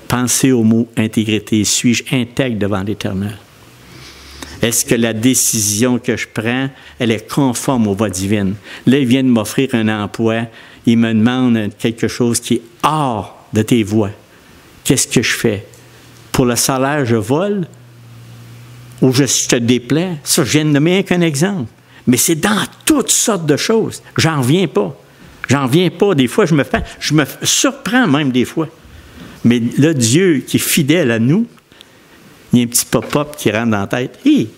A: Pensez au mot intégrité. Suis-je intègre devant l'Éternel? Est-ce que la décision que je prends, elle est conforme aux voies divines? Là, il vient de m'offrir un emploi, il me demande quelque chose qui est hors de tes voies. Qu'est-ce que je fais? Pour le salaire, je vole? Ou je te déplais? Ça, je viens de nommer qu'un exemple. Mais c'est dans toutes sortes de choses. J'en reviens pas. J'en reviens pas. Des fois, je me surprends même des fois. Mais là, Dieu qui est fidèle à nous, il y a un petit pop-up qui rentre dans la tête. Hey,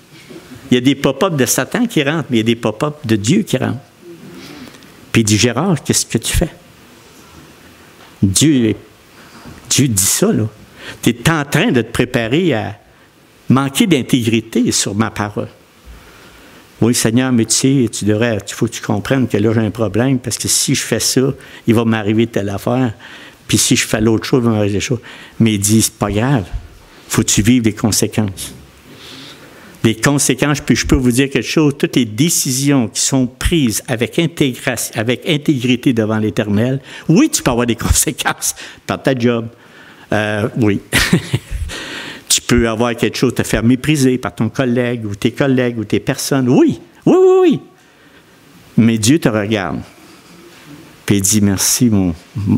A: il y a des pop-up de Satan qui rentrent, mais il y a des pop-up de Dieu qui rentrent. Puis il dit, Gérard, qu'est-ce que tu fais? Dieu dit ça, là. Tu es en train de te préparer à manquer d'intégrité sur ma parole. Oui, Seigneur, mais tu sais, il faut que tu comprennes que là, j'ai un problème, parce que si je fais ça, il va m'arriver telle affaire. Puis si je fais l'autre chose, il va m'arriver des choses. Mais il dit, c'est pas grave. Il faut que tu vives les conséquences. Les conséquences, puis je peux vous dire quelque chose, toutes les décisions qui sont prises avec intégrité devant l'Éternel, oui, tu peux avoir des conséquences par ta job. Oui. Tu peux avoir quelque chose, te faire mépriser par ton collègue ou tes personnes. Oui, oui, oui, oui. Mais Dieu te regarde. Puis il dit, merci,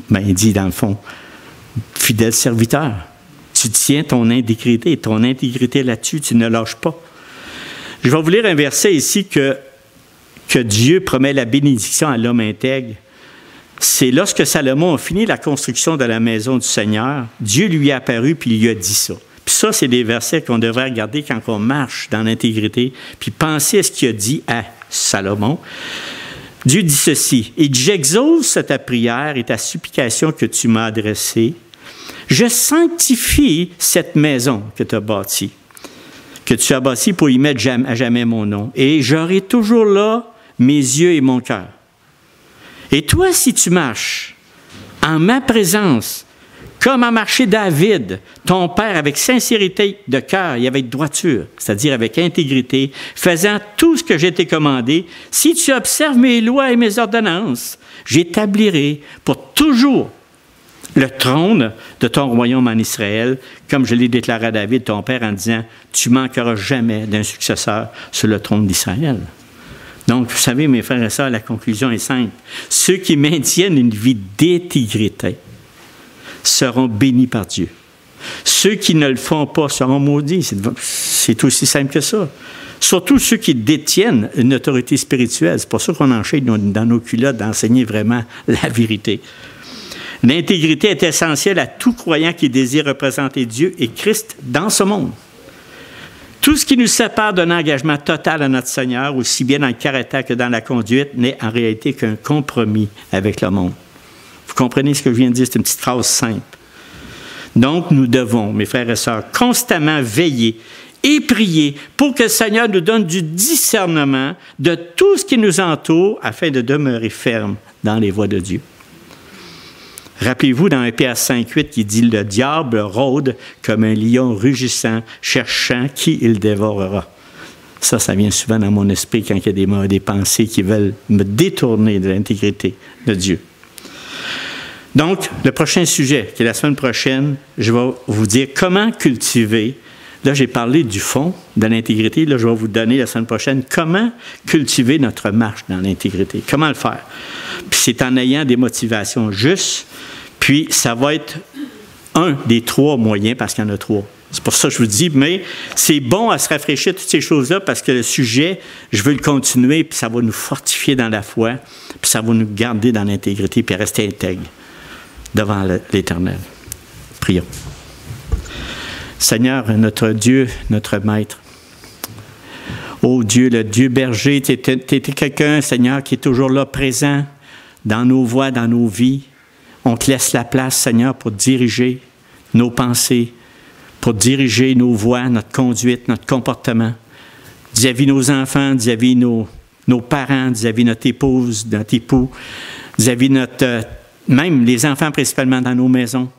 A: il dit dans le fond, fidèle serviteur. Tu tiens ton intégrité là-dessus, tu ne lâches pas. Je vais vous lire un verset ici que Dieu promet la bénédiction à l'homme intègre. C'est lorsque Salomon a fini la construction de la maison du Seigneur, Dieu lui est apparu puis il lui a dit ça. Puis ça, c'est des versets qu'on devrait regarder quand on marche dans l'intégrité, puis penser à ce qu'il a dit à Salomon. Dieu dit ceci, « Et j'exauce ta prière et ta supplication que tu m'as adressée. Je sanctifie cette maison que tu as bâtie, pour y mettre à jamais mon nom. Et j'aurai toujours là mes yeux et mon cœur. Et toi, si tu marches en ma présence, comme a marché David, ton père, avec sincérité de cœur et avec droiture, c'est-à-dire avec intégrité, faisant tout ce que j'ai été commandé, si tu observes mes lois et mes ordonnances, j'établirai pour toujours le trône de ton royaume en Israël, comme je l'ai déclaré à David, ton père, en disant, tu manqueras jamais d'un successeur sur le trône d'Israël. » Donc, vous savez, mes frères et sœurs, la conclusion est simple. Ceux qui maintiennent une vie d'intégrité seront bénis par Dieu. Ceux qui ne le font pas seront maudits. C'est aussi simple que ça. Surtout ceux qui détiennent une autorité spirituelle. C'est pour ça qu'on enchaîne dans nos culottes d'enseigner vraiment la vérité. L'intégrité est essentielle à tout croyant qui désire représenter Dieu et Christ dans ce monde. Tout ce qui nous sépare d'un engagement total à notre Seigneur, aussi bien dans le caractère que dans la conduite, n'est en réalité qu'un compromis avec le monde. Vous comprenez ce que je viens de dire? C'est une petite phrase simple. Donc, nous devons, mes frères et sœurs, constamment veiller et prier pour que le Seigneur nous donne du discernement de tout ce qui nous entoure afin de demeurer ferme dans les voies de Dieu. Rappelez-vous dans 1 Pierre 5,8 qui dit « Le diable rôde comme un lion rugissant, cherchant qui il dévorera. » Ça vient souvent dans mon esprit quand il y a des pensées qui veulent me détourner de l'intégrité de Dieu. Donc, le prochain sujet, qui est la semaine prochaine, je vais vous dire comment cultiver. Là, j'ai parlé du fond, de l'intégrité. Là, je vais vous donner la semaine prochaine comment cultiver notre marche dans l'intégrité. Comment le faire? Puis c'est en ayant des motivations justes. Puis ça va être un des 3 moyens, parce qu'il y en a 3. C'est pour ça que je vous dis, mais c'est bon à se rafraîchir toutes ces choses-là, parce que le sujet, je veux le continuer, puis ça va nous fortifier dans la foi, puis ça va nous garder dans l'intégrité, puis rester intègre devant l'Éternel. Prions. Seigneur, notre Dieu, notre Maître, ô Dieu, le Dieu berger, tu es quelqu'un, Seigneur, qui est toujours là, présent dans nos voies, dans nos vies. On te laisse la place, Seigneur, pour diriger nos pensées, pour diriger nos voies, notre conduite, notre comportement, vis-à-vis nos enfants, vis-à-vis nos parents, vis-à-vis notre épouse, notre époux, vis-à-vis même les enfants principalement dans nos maisons.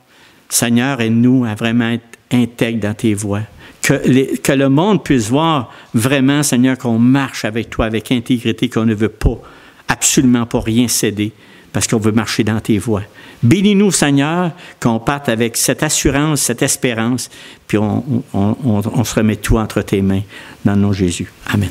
A: Seigneur, aide-nous à vraiment être intègres dans tes voies. Que le monde puisse voir vraiment, Seigneur, qu'on marche avec toi, avec intégrité, qu'on ne veut pas, absolument pas rien céder, parce qu'on veut marcher dans tes voies. Bénis-nous, Seigneur, qu'on parte avec cette assurance, cette espérance, puis on se remet tout entre tes mains, dans le nom de Jésus. Amen.